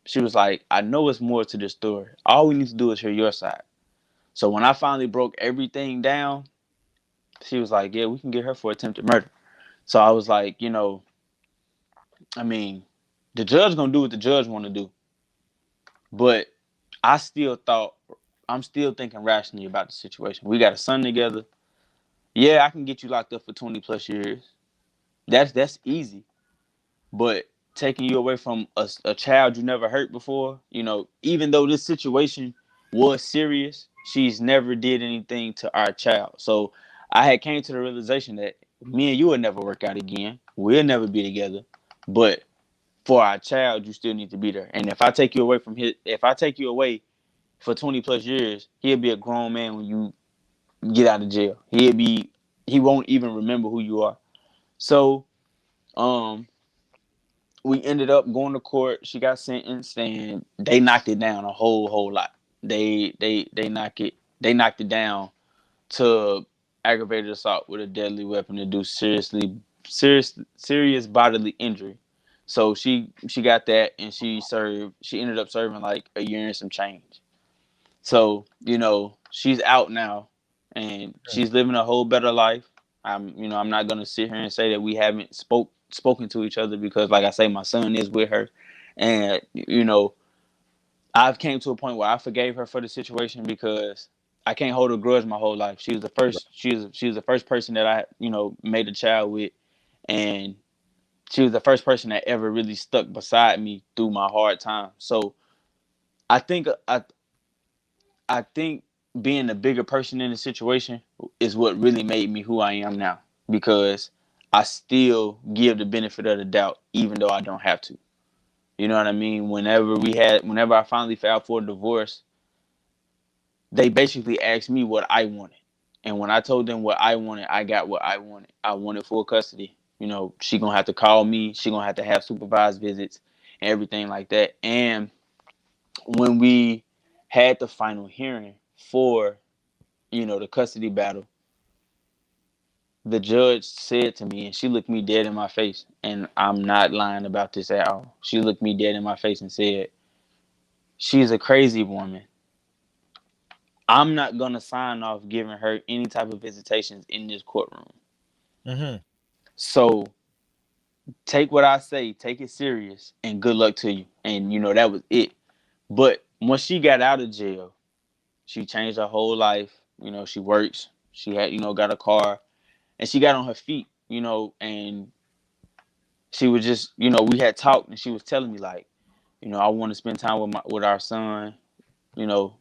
She was like, I know it's more to this story. All we need to do is hear your side. So when I finally broke everything down, she was like, yeah, we can get her for attempted murder. So I was like, I mean, the judge gonna do what the judge want to do, but I still thought I'm still thinking rationally about the situation. We got a son together. Yeah, I can get you locked up for 20 plus years. That's easy. But taking you away from a child you never hurt before, even though this situation was serious, she's never did anything to our child. So I had came to the realization that me and you will never work out again. We'll never be together. But for our child, you still need to be there. And if I take you away for 20 plus years, he'll be a grown man when you get out of jail. He won't even remember who you are. So um we ended up going to court. She got sentenced, and they knocked it down a whole lot. They knocked it down to aggravated assault with a deadly weapon to do serious bodily injury. So she got that, and she ended up serving like a year and some change. So she's out now, and she's living a whole better life. I'm not gonna sit here and say that we haven't spoken to each other because, like I say, my son is with her, and I've came to a point where I forgave her for the situation because I can't hold a grudge my whole life. She was the first. She was the first person that I made a child with, and she was the first person that ever really stuck beside me through my hard time. So I think I think being a bigger person in the situation is what really made me who I am now because I still give the benefit of the doubt even though I don't have to. You know what I mean? Whenever I finally filed for a divorce, they basically asked me what I wanted. And when I told them what I wanted, I got what I wanted. I wanted full custody. You know, she gonna have to call me. She gonna have to have supervised visits and everything like that. And when we had the final hearing for, you know, the custody battle, the judge said to me, and she looked me dead in my face, and I'm not lying about this at all. She looked me dead in my face and said, "She's a crazy woman. I'm not gonna sign off giving her any type of visitations in this courtroom. Mm-hmm. So take what I say, take it serious, and good luck to you." And you know that was it. But once she got out of jail, she changed her whole life. You know, she works. She had, you know, got a car, and she got on her feet. You know, and she was just, you know, we had talked, and she was telling me like, you know, I want to spend time with our son. You know,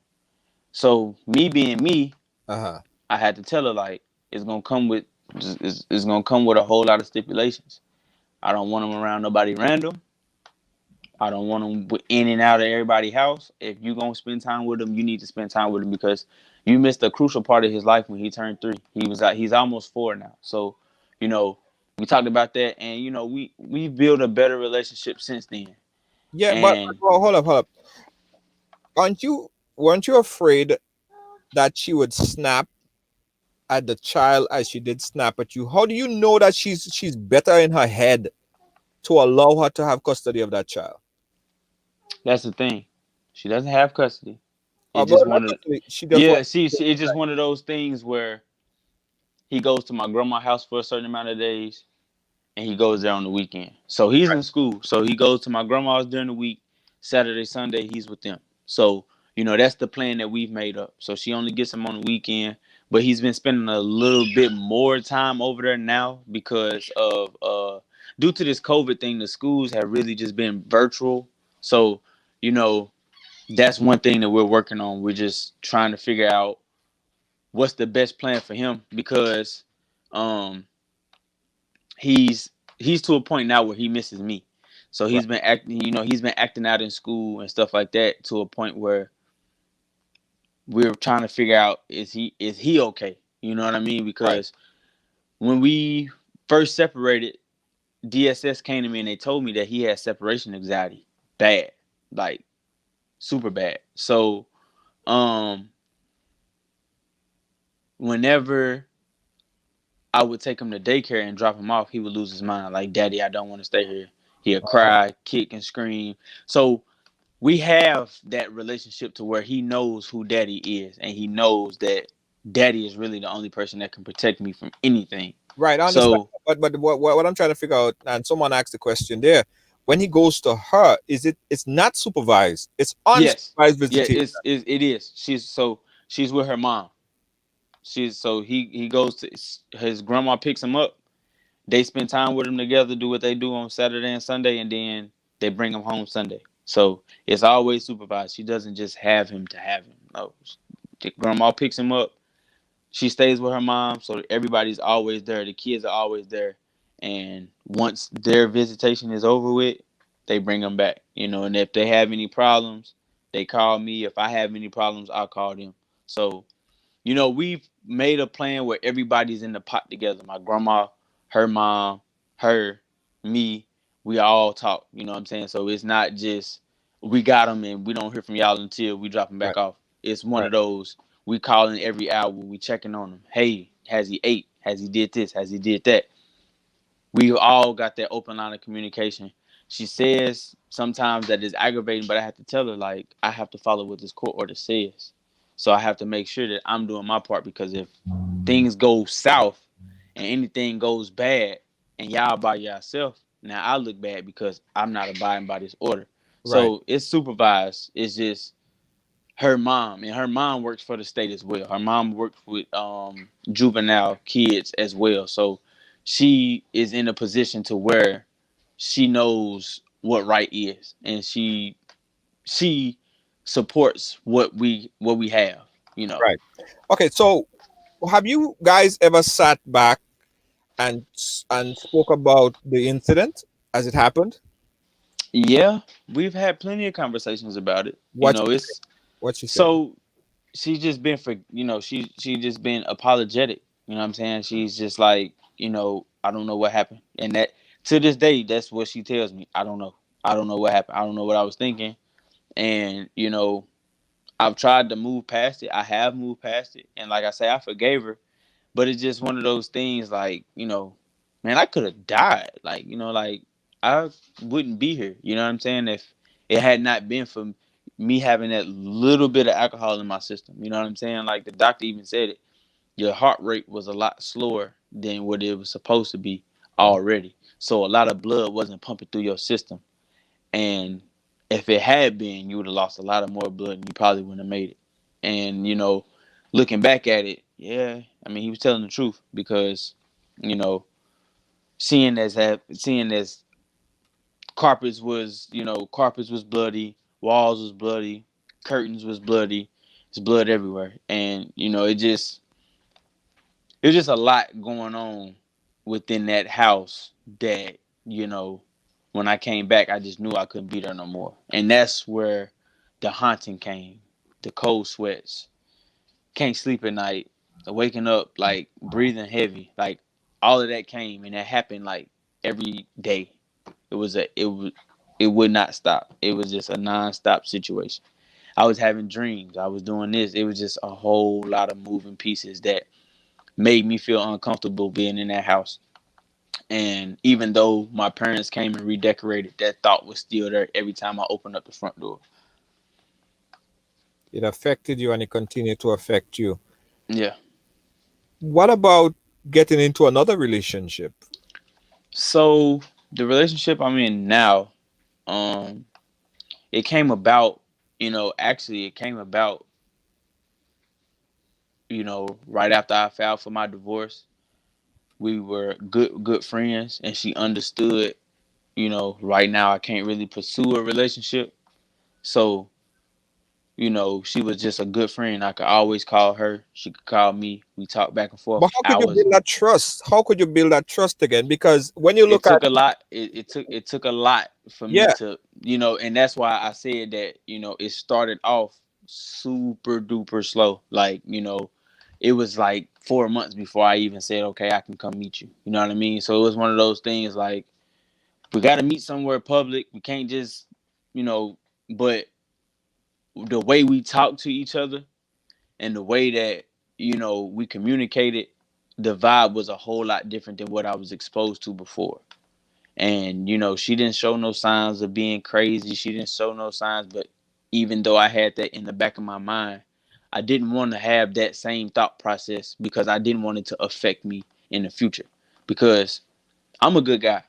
so me being me, Uh-huh. I had to tell her like it's gonna come with it's gonna come with a whole lot of stipulations. I don't want them around nobody random. I don't want them in and out of everybody's house. If you gonna spend time with him, you need to spend time with him because you missed a crucial part of his life when he turned 3. He's almost 4 now. So, you know, we talked about that, and you know, we built a better relationship since then. Yeah, but And well, hold up. Weren't you afraid that she would snap at the child as she did snap at you? How do you know that she's better in her head to allow her to have custody of that child? that's the thing. She doesn't have custody. It But just not one of custody. She just yeah. wants. See, it's just one of those things where he goes to my grandma's house for a certain amount of days, and he goes there on the weekend. So he's in school. So he goes to my grandma's during the week. Saturday, Sunday, he's with them. So, you know, that's the plan that we've made up. So she only gets him on the weekend, but he's been spending a little bit more time over there now because of due to this COVID thing, the schools have really just been virtual. So, you know, that's one thing that we're working on. We're just trying to figure out what's the best plan for him because um he's he's to a point now where he misses me. So Right, he's been acting, you know, he's been acting out in school and stuff like that to a point where we're trying to figure out is he okay? You know what I mean? right, Because when we first separated, DSS came to me and they told me that he had separation anxiety, bad, like super bad. So um whenever I would take him to daycare and drop him off, he would lose his mind. Like, "Daddy, I don't want to stay here." He'd cry, kick, and scream. So we have that relationship to where he knows who Daddy is, and he knows that Daddy is really the only person that can protect me from anything. right. I understand. So But what I'm trying to figure out, and someone asked the question there, when he goes to her, it's not supervised, it's yes, unsupervised yeah, visitation. it is. She's with her mom. He goes to his grandma picks him up. They spend time with him together, do what they do on Saturday and Sunday, and then they bring him home Sunday. So it's always supervised. She doesn't just have him to have him. No, grandma picks him up. She stays with her mom, so everybody's always there. The kids are always there, and once their visitation is over with, they bring them back. You know, and if they have any problems, they call me. If I have any problems, I'll call them. So you know, we've made a plan where everybody's in the pot together. My grandma, her mom, her, me, we all talk. You know what I'm saying? So it's not just we got them and we don't hear from y'all until we drop them Right, back off. It's one right, of those we calling every hour. We checking on him. Hey, has he ate? Has he did this? Has he did that? We all got that open line of communication. She says sometimes that is aggravating, but I have to tell her like I have to follow what this court order says. So I have to make sure that I'm doing my part because if things go south and anything goes bad and y'all by yourself, now I look bad because I'm not abiding by this order. right, So it's supervised. It's just her mom, and her mom works for the state as well. Her mom works with juvenile kids as well. So she is in a position to where she knows what right is, and she supports what we have. You know. right. Okay, so have you guys ever sat back and spoke about the incident as it happened? Yeah, we've had plenty of conversations about it. You What know, she, it's what she said? so. she's just been for she just been apologetic. You know what I'm saying? She's just like, I don't know what happened. And that to this day, that's what she tells me. I don't know. I don't know what happened. I don't know what I was thinking. And, I've tried to move past it. I have moved past it. And like I say, I forgave her. But it's just one of those things like, man, I could have died. Like, like I wouldn't be here. You know what I'm saying? If it had not been for me having that little bit of alcohol in my system. You know what I'm saying? Like the doctor even said it. Your heart rate was a lot slower than what it was supposed to be already. So a lot of blood wasn't pumping through your system. And if it had been, you would have lost a lot of more blood and you probably wouldn't have made it. And, looking back at it, yeah, I mean, he was telling the truth because, you know, seeing as carpets was bloody, walls was bloody, curtains was bloody, there's blood everywhere. And, there's just a lot going on within that house that, you know, when I came back, I just knew I couldn't be there no more. And that's where the haunting came, the cold sweats, can't sleep at night, waking up like breathing heavy, like all of that came, and that happened like every day. It would not stop. It was just a non-stop situation. I was having dreams. I was doing this. It was just a whole lot of moving pieces that made me feel uncomfortable being in that house. And even though my parents came and redecorated, that thought was still there every time I opened up the front door. It affected you and it continued to affect you. Yeah. What about getting into another relationship? So the relationship I'm in now, um, it came about, actually it came about, right after I filed for my divorce. We were good friends and she understood, right now I can't really pursue a relationship. So she was just a good friend. I could always call her. She could call me. We talked back and forth But how could you hours. build that trust? How could you build that trust again? Because when you It look at, took a lot. It took a lot for me yeah, to, and that's why I said that, it started off super duper slow. Like, it was like 4 months before I even said, okay, I can come meet you. You know what I mean? So it was one of those things like, we got to meet somewhere public. We can't just, but the way we talk to each other and the way that we communicated, the vibe was a whole lot different than what I was exposed to before. And she didn't show no signs of being crazy. She didn't show no signs. But even though I had that in the back of my mind, I didn't want to have that same thought process because I didn't want it to affect me in the future. Because I'm a good guy.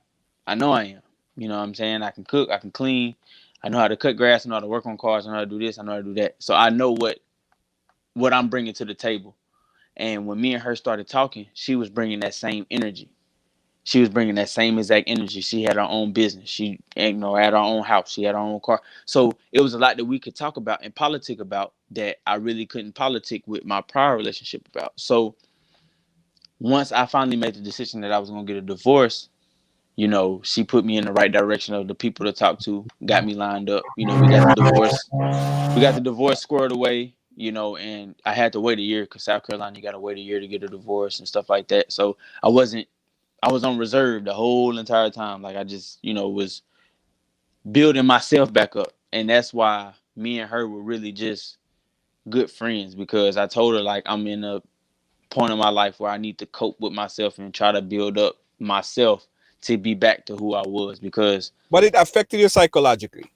I know I am. You know what I'm saying? I can cook, I can clean, I know how to cut grass, I know how to work on cars, I know how to do this, I know how to do that. So I know what I'm bringing to the table. And when me and her started talking, she was bringing that same energy. She was bringing that same exact energy. She had her own business. She, had her own house. She had her own car. So it was a lot that we could talk about and politic about that I really couldn't politic with my prior relationship about. So once I finally made the decision that I was going to get a divorce, she put me in the right direction of the people to talk to, got me lined up. We got the divorce squared away, and I had to wait a year because South Carolina, you got to wait a year to get a divorce and stuff like that. So I was on reserve the whole entire time. Like I just, was building myself back up. And that's why me and her were really just good friends because I told her like I'm in a point in my life where I need to cope with myself and try to build up myself to be back to who I was because but it affected you psychologically.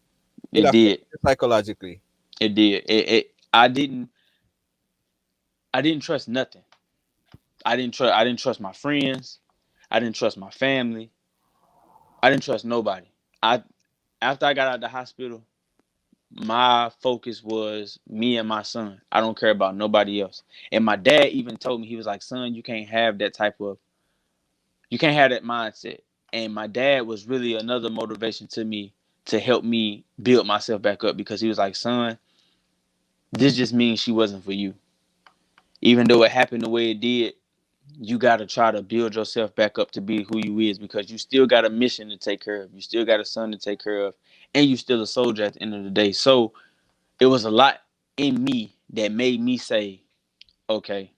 It it affected did. you psychologically. It did. I didn't trust nothing. I didn't trust my friends. I didn't trust my family. I didn't trust nobody. I After I got out of the hospital, my focus was me and my son. I don't care about nobody else. And my dad even told me, he was like, son, you can't have that mindset. And my dad was really another motivation to me to help me build myself back up because he was like, son, this just means she wasn't for you. Even though it happened the way it did, you got to try to build yourself back up to be who you is because you still got a mission to take care of. You still got a son to take care of. And you still a soldier at the end of the day. So it was a lot in me that made me say, okay,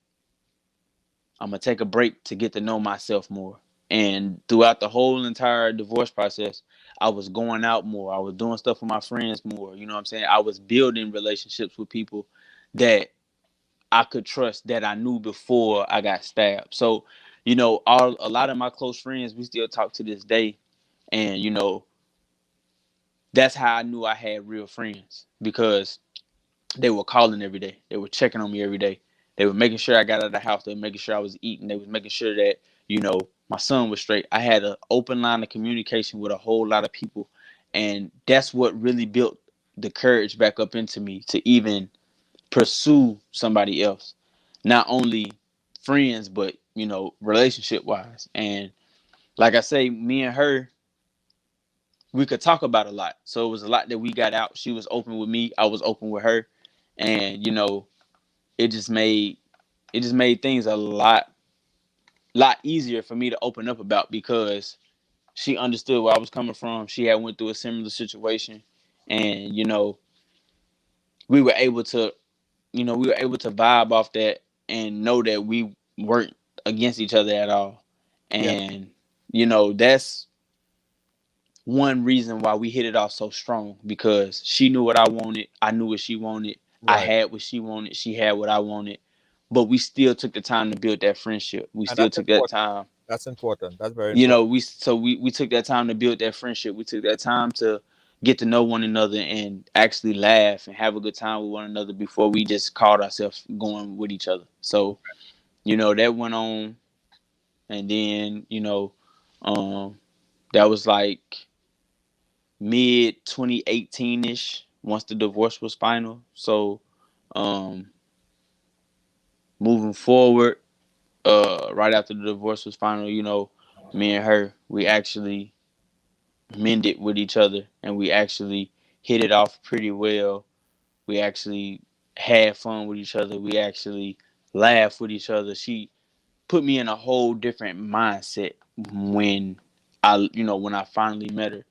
I'm gonna take a break to get to know myself more. And throughout the whole entire divorce process, I was going out more. I was doing stuff with my friends more. You know what I'm saying? I was building relationships with people that I could trust, that I knew before I got stabbed. So, a lot of my close friends, we still talk to this day. And, that's how I knew I had real friends, because they were calling every day. They were checking on me every day. They were making sure I got out of the house. They were making sure I was eating. They was making sure that, my son was straight. I had an open line of communication with a whole lot of people. And that's what really built the courage back up into me to even pursue somebody else. Not only friends, but, relationship wise. And like I say, me and her, we could talk about a lot. So it was a lot that we got out. She was open with me. I was open with her. And, it just made things a lot easier for me to open up about, because she understood where I was coming from. She had went through a similar situation, and we were able to vibe off that and know that we weren't against each other at all. Yeah. And that's one reason why we hit it off so strong, because she knew what I wanted, I knew what she wanted, I Right. had what she wanted, she had what I wanted, but we still took the time to build that friendship. We And still that's took that important. time. That's important. That's very important. We took that time to build that friendship. We took that time to get to know one another and actually laugh and have a good time with one another before we just called ourselves going with each other. So, that went on. And then, um, that was like mid 2018 ish, once the divorce was final. So, um, moving forward, right after the divorce was final, me and her, we actually mended with each other, and we actually hit it off pretty well. We actually had fun with each other. We actually laughed with each other. She put me in a whole different mindset when I finally met her.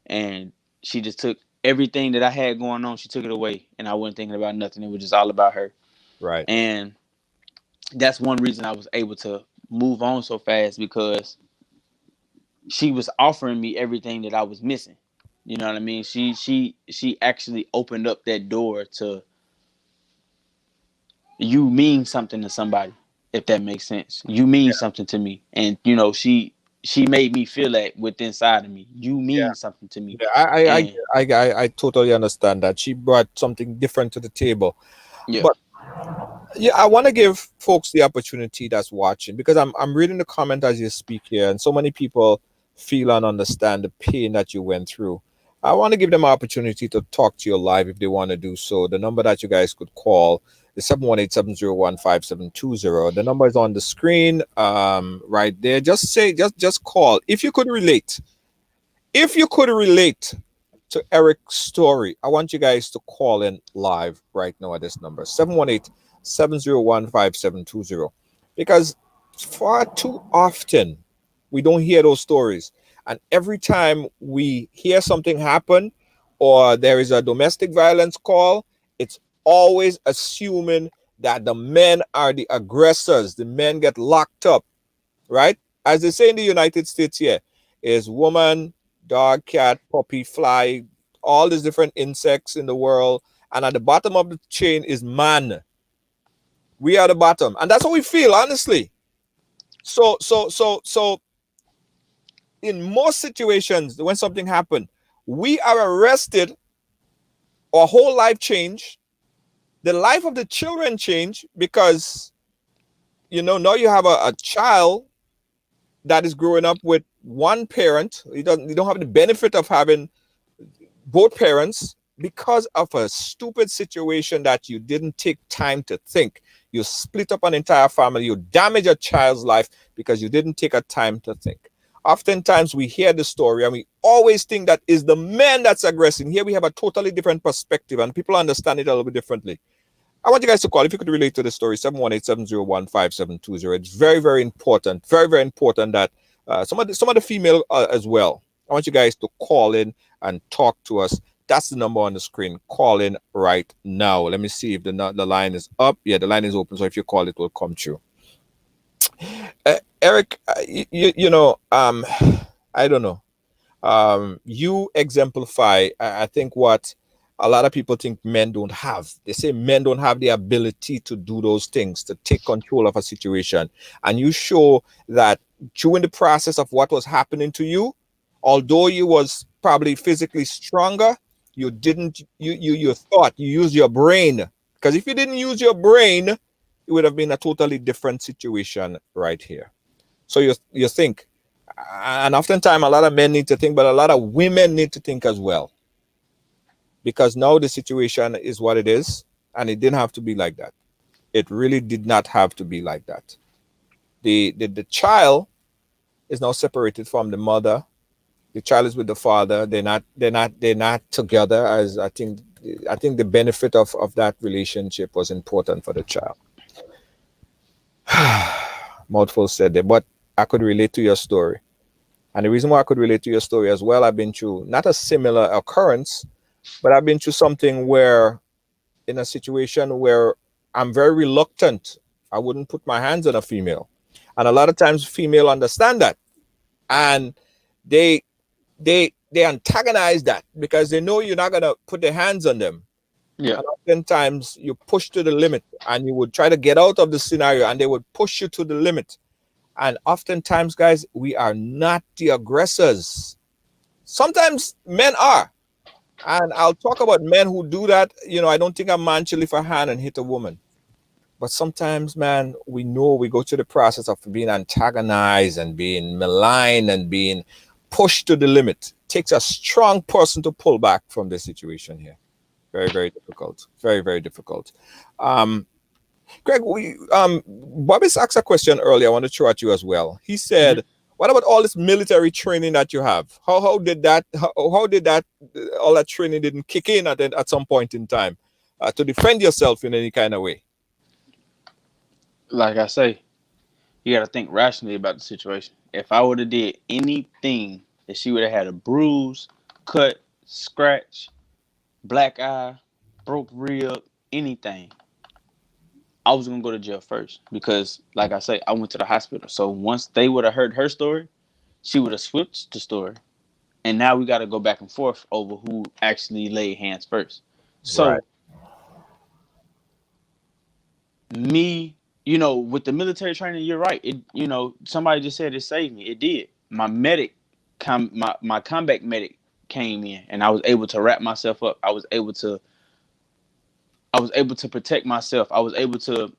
And she just took everything that I had going on, she took it away, and I wasn't thinking about nothing. It was just all about her. Right. And that's one reason I was able to move on so fast, because she was offering me everything that I was missing. You know what I mean? She actually opened up that door to, you mean something to somebody, if that makes sense. You mean something to me. And she made me feel that within inside of me. You Yeah. mean something to me. Yeah. I, And I, I totally understand that. She brought something different to the table. yeah. But yeah, I want to give folks the opportunity that's watching, because I'm reading the comment as you speak here, and so many people feel and understand the pain that you went through. I want to give them an opportunity to talk to you live if they want to do so. The number that you guys could call is 718-701-5720. The number is on the screen, right there. Just say, just call if you could relate. If you could relate to Eric's story, I want you guys to call in live right now at this number, 718-701-5720. Because far too often we don't hear those stories. And every time we hear something happen or there is a domestic violence call, it's always assuming that the men are the aggressors. The men get locked up, right? As they say in the United States here, is woman, dog, cat, puppy, fly, all these different insects in the world. And at the bottom of the chain is man. We are the bottom. And that's how we feel, honestly. So in most situations, when something happened, we are arrested, our whole life change, the life of the children change, because now you have a child that is growing up with one parent. You don't have the benefit of having both parents, because of a stupid situation that you didn't take time to think. You split up an entire family, you damage a child's life because you didn't take a time to think. Oftentimes we hear the story and we always think that is the man that's aggressing. Here we have a totally different perspective and people understand it a little bit differently. I want you guys to call if you could relate to the story, 718-701-5720. It's very, very important. Very, very important that some of the female as well. I want you guys to call in and talk to us, That's the number on the screen. Call in right now. Let me see if the line is up. Yeah, the line is open. So if you call, it will come through. Eric, I don't know. You exemplify, I think, what a lot of people think men don't have. They say men don't have the ability to do those things, to take control of a situation. And you show that during the process of what was happening to you, although you was probably physically stronger, you didn't, you thought, you used your brain. Because if you didn't use your brain, it would have been a totally different situation right here. So you think, and oftentimes a lot of men need to think, but a lot of women need to think as well, because now the situation is what it is, and it didn't have to be like that. It really did not have to be like that. The child is now separated from the mother. The child is with the father. They're not together. As I think the benefit of that relationship was important for the child. Mouthful said there, but I could relate to your story. And the reason why I could relate to your story as well, I've been through not a similar occurrence, but I've been through something where, in a situation where I'm very reluctant, I wouldn't put my hands on a female. And a lot of times female understand that. And they they antagonize that because they know you're not gonna put their hands on them. Yeah. And oftentimes you push to the limit and you would try to get out of the scenario and they would push you to the limit. And oftentimes, guys, we are not the aggressors. Sometimes men are. And I'll talk about men who do that. I don't think a man should lift a hand and hit a woman. But sometimes, man, we know we go through the process of being antagonized and being maligned and being pushed to the limit. It takes a strong person to pull back from the situation here. Very, very difficult. Very, very difficult. Um, Greg, Bobby's asked a question earlier. I want to throw at you as well. He Hmm. said, "What about all this military training that you have? How did that all that training didn't kick in at some point in time to defend yourself in any kind of way?" Like I say, you got to think rationally about the situation. If I would have did anything that she would have had a bruise, cut, scratch, black eye, broke rib, anything, I was gonna go to jail first because, like I say, I went to the hospital. So once they would have heard her story, she would have switched the story, and now we got to go back and forth over who actually laid hands first. Right. So me, with the military training, you're right. Somebody just said it saved me. It did. My medic, my combat medic came in, and I was able to wrap myself up. I was able to protect myself. I was able to,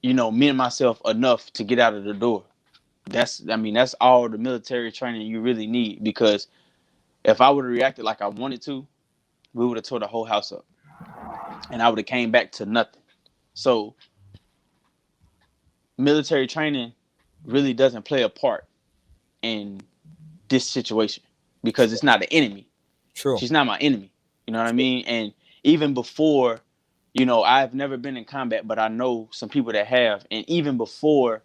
mend myself enough to get out of the door. That's all the military training you really need, because if I would have reacted like I wanted to, we would have tore the whole house up, and I would have came back to nothing. So military training really doesn't play a part in this situation because it's not an enemy. True. She's not my enemy. You know what I mean? And even before, I've never been in combat, but I know some people that have. And even before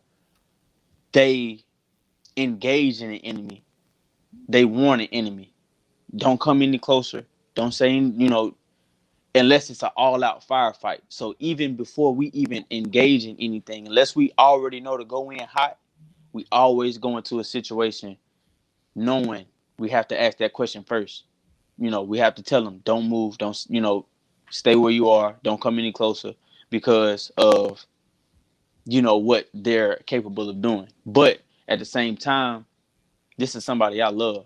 they engage in an enemy, they warn an enemy. Don't come any closer. Don't say, unless it's an all-out firefight. So even before we even engage in anything, unless we already know to go in hot, we always go into a situation knowing we have to ask that question first. We have to tell them, don't move, don't, stay where you are, don't come any closer because of, what they're capable of doing. But at the same time, this is somebody I love.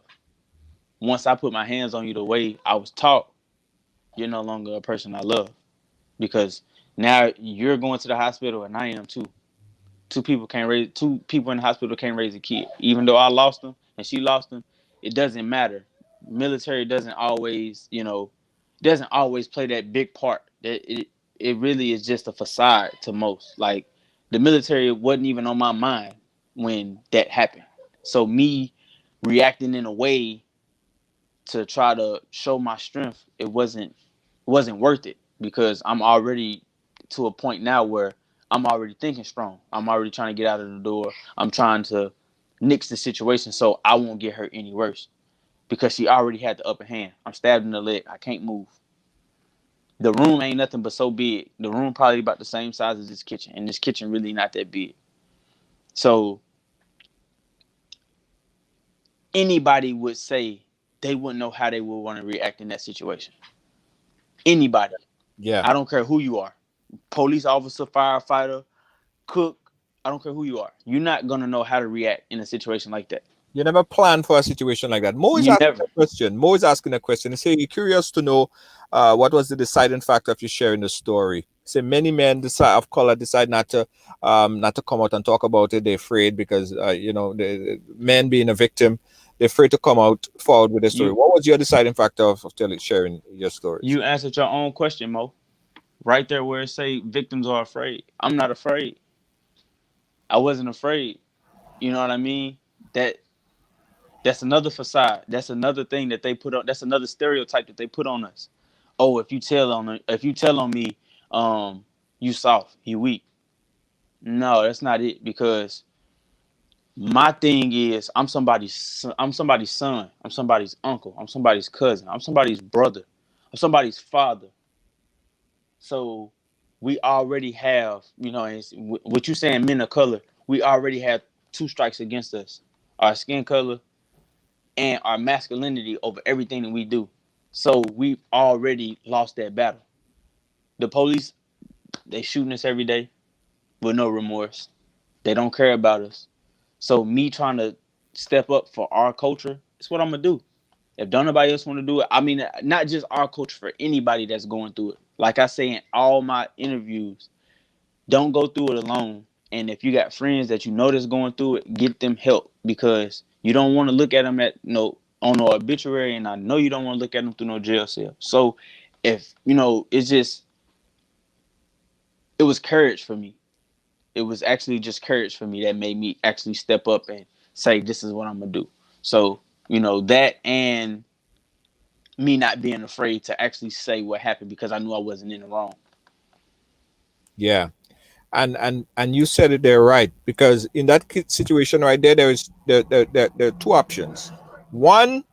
Once I put my hands on you the way I was taught, you're no longer a person I love, because now you're going to the hospital and I am too. Two people in the hospital can't raise a kid. Even though I lost them and she lost them, it doesn't matter. Military doesn't always play that big part. It really is just a facade to most. Like, the military wasn't even on my mind when that happened. So me reacting in a way to try to show my strength, it wasn't worth it, because I'm already to a point now where I'm already thinking strong. I'm already trying to get out of the door. I'm trying to nix the situation so I won't get hurt any worse. because she already had the upper hand. I'm stabbed in the leg. I can't move. The room ain't nothing but so big. The room probably about the same size as this kitchen, and this kitchen really not that big. So anybody would say they wouldn't know how they would want to react in that situation. Anybody. Yeah. I don't care who you are. Police officer, firefighter, cook. I don't care who you are. You're not gonna know how to react in a situation like that. You never plan for a situation like that. Mo is You asking never. a question. Mo is asking a question. He say you're curious to know what was the deciding factor of you sharing the story. Say many men decide of color decide not to come out and talk about it. They're afraid because the men being a victim, they're afraid to come out forward with the story. You What was your deciding factor of telling sharing your stories? you answered your own question, Mo. Right there where it say victims are afraid. I'm not afraid. I wasn't afraid. You know what I mean? That that's another facade. That's another thing that they put on. That's another stereotype that they put on us. Oh, if you tell on me, you soft, you weak. No, that's not it. Because my thing is, I'm somebody's son. I'm somebody's uncle. I'm somebody's cousin. I'm somebody's brother. I'm somebody's father. So we already have, what you saying, men of color. We already have two strikes against us: our skin color and our masculinity over everything that we do. So we've already lost that battle. The police, they shooting us every day with no remorse. They don't care about us. So me trying to step up for our culture, it's what I'm gonna do. If don't nobody else want to do it, I mean, not just our culture, for anybody that's going through it. Like I say in all my interviews, don't go through it alone. And if you got friends that you know that's going through it, get them help, because you don't want to look at them on no obituary, and I know you don't want to look at them through no jail cell. So if it's just, it was courage for me. It was actually just courage for me that made me actually step up and say, this is what I'm gonna do. So that, and me not being afraid to actually say what happened, because I knew I wasn't in the wrong. Yeah. And you said it there right, because in that situation right there, there are two options. One,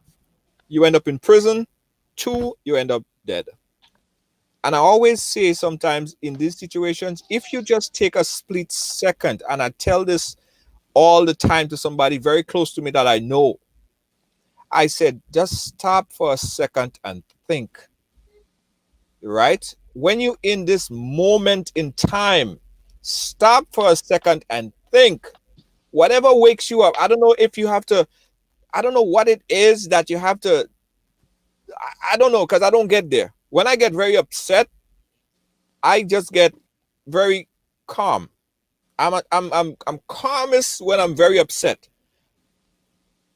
you end up in prison. Two, you end up dead. And I always say sometimes in these situations, if you just take a split second, and I tell this all the time to somebody very close to me that I know, I said, just stop for a second and think, right? When you in this moment in time, stop for a second and think. Whatever wakes you up, I don't know if you have to, I don't know what it is that you have to, I don't know, because I don't get there. When I get very upset, I just get very calm. I'm calmest when I'm very upset.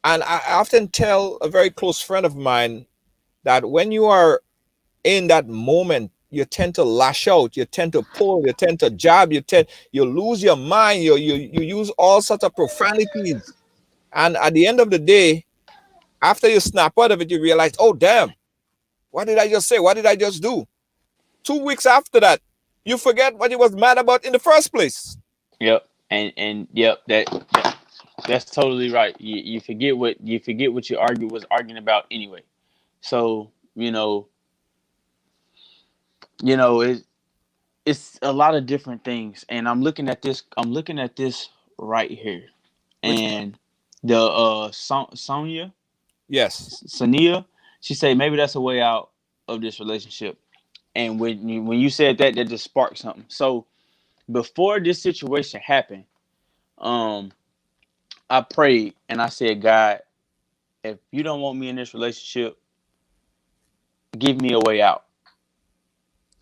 And I often tell a very close friend of mine that when you are in that moment, you tend to lash out, you tend to pull, you tend to jab, you lose your mind, you use all sorts of profanities. And at the end of the day, after you snap out of it, you realize, oh damn, what did I just say? What did I just do? 2 weeks after that, you forget what you was mad about in the first place. Yep, and yep, that's totally right. You forget what you arguing about anyway. So it's a lot of different things, and I'm looking at this. I'm looking at this right here, Which, and the Sonia yes, Sania, she said maybe that's a way out of this relationship. And when you said that, that just sparked something. So before this situation happened, um, I prayed and I said, God, if you don't want me in this relationship, give me a way out.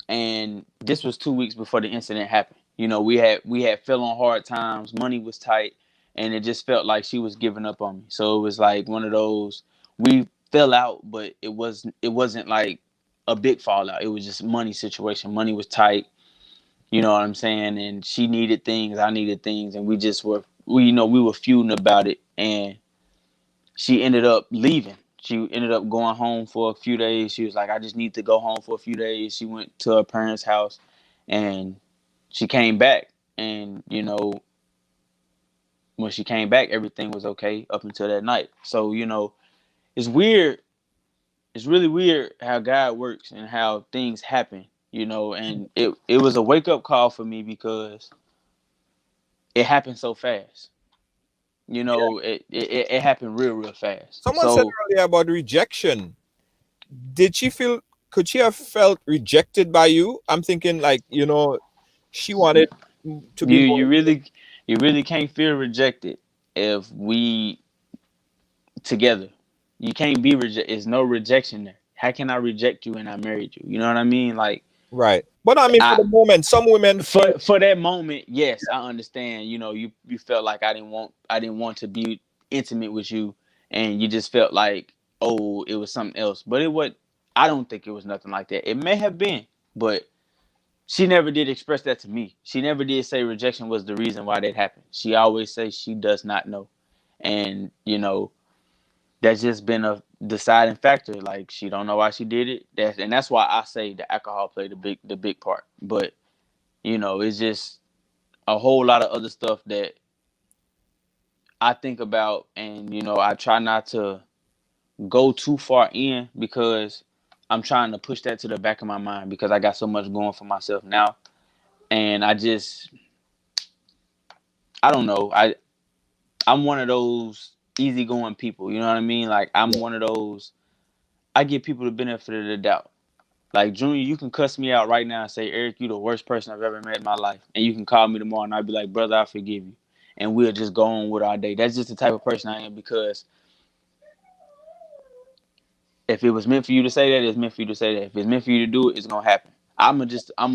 And this was 2 weeks before the incident happened. We had fell on hard times, money was tight, and it just felt like she was giving up on me. So it was like one of those, we fell out, but it wasn't like a big fallout. It was just money situation. Money was tight, you know what I'm saying? And she needed things, I needed things, and we were feuding about it, and she ended up leaving. She ended up going home for a few days. She was like, I just need to go home for a few days. She went to her parents' house, and she came back. And, when she came back, everything was okay up until that night. So, it's weird. It's really weird how God works and how things happen, you know. And it was a wake up call for me because it happened so fast. You know, it happened real fast. Someone said So earlier about rejection. Did she feel? Could she have felt rejected by you? I'm thinking like she wanted to be you more. you really you really can't feel rejected if we together. You can't be rejected. There's no rejection there. How can I reject you and I married you? You know what I mean? Like Right. But I mean, for I the moment, some women feel. for that moment, yes, I understand. You know, you felt like I didn't want to be intimate with you, and you just felt like it was something else. But it was. I don't think it was nothing like that. It may have been, but she never did express that to me. She never did say rejection was the reason why that happened. She always says she does not know, and that's just been a deciding factor. Like she don't know why she did it. That's why I say the alcohol played the big part. But it's just a whole lot of other stuff that I think about, and I try not to go too far in because I'm trying to push that to the back of my mind because I got so much going for myself now, and I don't know. I'm one of those easygoing people. You know what I mean? Like I'm Yeah. one of those. I give people the benefit of the doubt. Like Junior, you can cuss me out right now and say, Eric, you the worst person I've ever met in my life. And you can call me tomorrow and I'll be like, brother, I forgive you. And we'll just go on with our day. That's just the type of person I am because if it was meant for you to say that, it's meant for you to say that. If it's meant for you to do it, it's gonna happen. I'm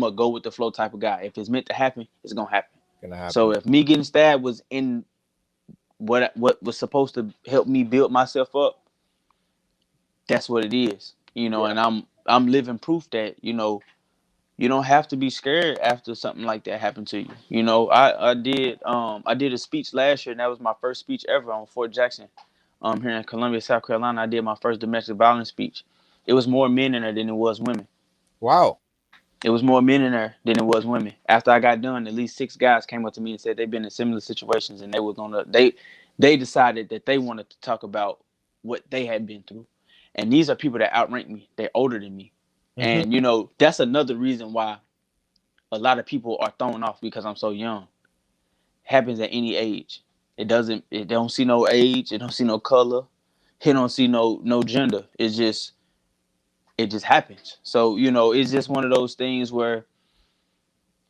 a go with the flow type of guy. If it's meant to happen, it's gonna happen. Gonna So happen. if me getting stabbed was in what was supposed to help me build myself up, that's what it is. Yeah. And I'm living proof that, you don't have to be scared after something like that happened to you. I did a speech last year, and that was my first speech ever on Fort Jackson, here in Columbia, South Carolina. I did my first domestic violence speech. It was more men in there than it was women. Wow. It was more men in there than it was women. After I got done, at least 6 guys came up to me and said they've been in similar situations, and they decided that they wanted to talk about what they had been through. And these are people that outrank me. They're older than me. Hmm. And that's another reason why a lot of people are thrown off because I'm so young. Happens at any age. It don't see no age, it don't see no color, it don't see no gender. It just happens. So, it's just one of those things where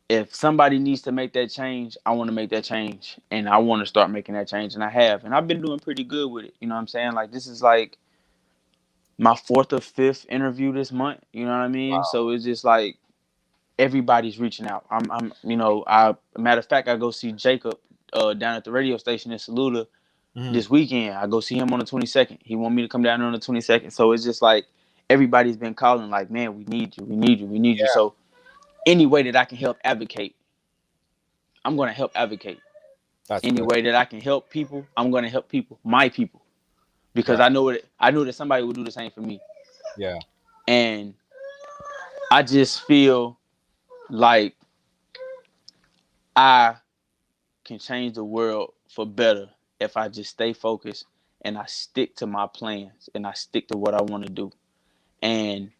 if somebody needs to make that change, I want to make that change. And I want to start making that change. And I have. And I've been doing pretty good with it. You know what I'm saying? Like this is like my fourth or fifth interview this month. You know what I mean? So it's just like everybody's reaching out. Matter of fact, I go see Jacob down at the radio station in Saluda Hmm. this weekend. I go see him on the 22nd. He want me to come down there on the 22nd. So it's just like everybody's been calling like, man, we need you, we need you, we need you. Yeah. So any way that I can help advocate, I'm going to help advocate. That's Any good. way that I can help people, I'm going to help people, my people, because Right. I know that somebody will do the same for me. Yeah. And I just feel like I can change the world for better if I just stay focused and I stick to my plans and I stick to what I want to do. And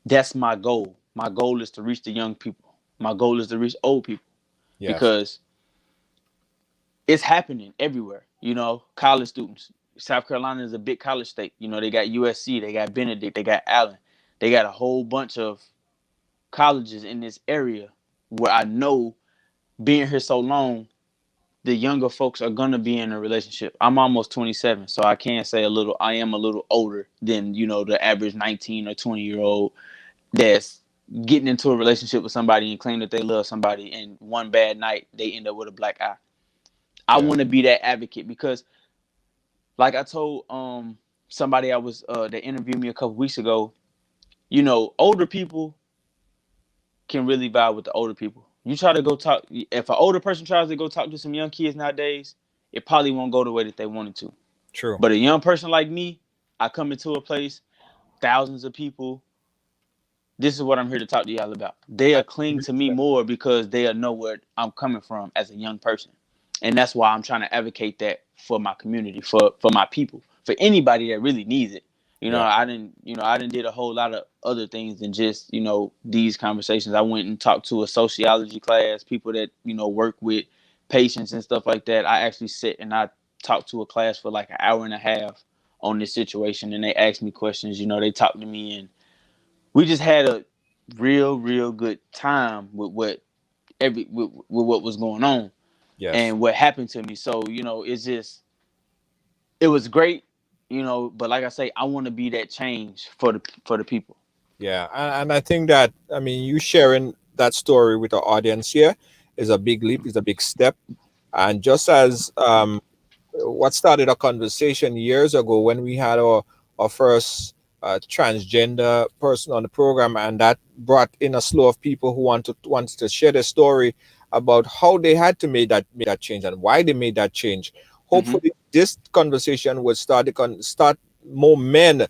that's my goal. My goal is to reach the young people. My goal is to reach old people Yes. because it's happening everywhere. College students. South Carolina is a big college state. They got USC, they got Benedict, they got Allen. They got a whole bunch of colleges in this area where I know being here so long, the younger folks are gonna be in a relationship. I'm almost 27, so I can say I am a little older than the average 19 or 20-year old that's getting into a relationship with somebody and claim that they love somebody, and one bad night they end up with a black eye. I Yeah. want to be that advocate because, like I told somebody I was that interviewed me a couple weeks ago, older people can really vibe with the older people. You try to go talk if an older person tries to go talk to some young kids nowadays, it probably won't go the way that they wanted to. True. But a young person like me, I come into a place, thousands of people. This is what I'm here to talk to y'all about. They'll cling to me more because they'll know where I'm coming from as a young person. And that's why I'm trying to advocate that for my community, for my people, for anybody that really needs it. Yeah. I didn't did a whole lot of other things than just, these conversations. I went and talked to a sociology class, people that, work with patients and stuff like that. I actually sit and I talked to a class for like an hour and a half on this situation, and they asked me questions. They talked to me, and we just had a real good time with what was going on Yes. and what happened to me. So, it was great, but like I say, I want to be that change for the people. Yeah, and I think that, I mean, you sharing that story with the audience here is a big leap, is a big step. And just as what started a conversation years ago when we had our first transgender person on the program, and that brought in a slew of people who wanted to share their story about how they had to make that change and why they made that change. Mm-hmm. Hopefully, this conversation would start more men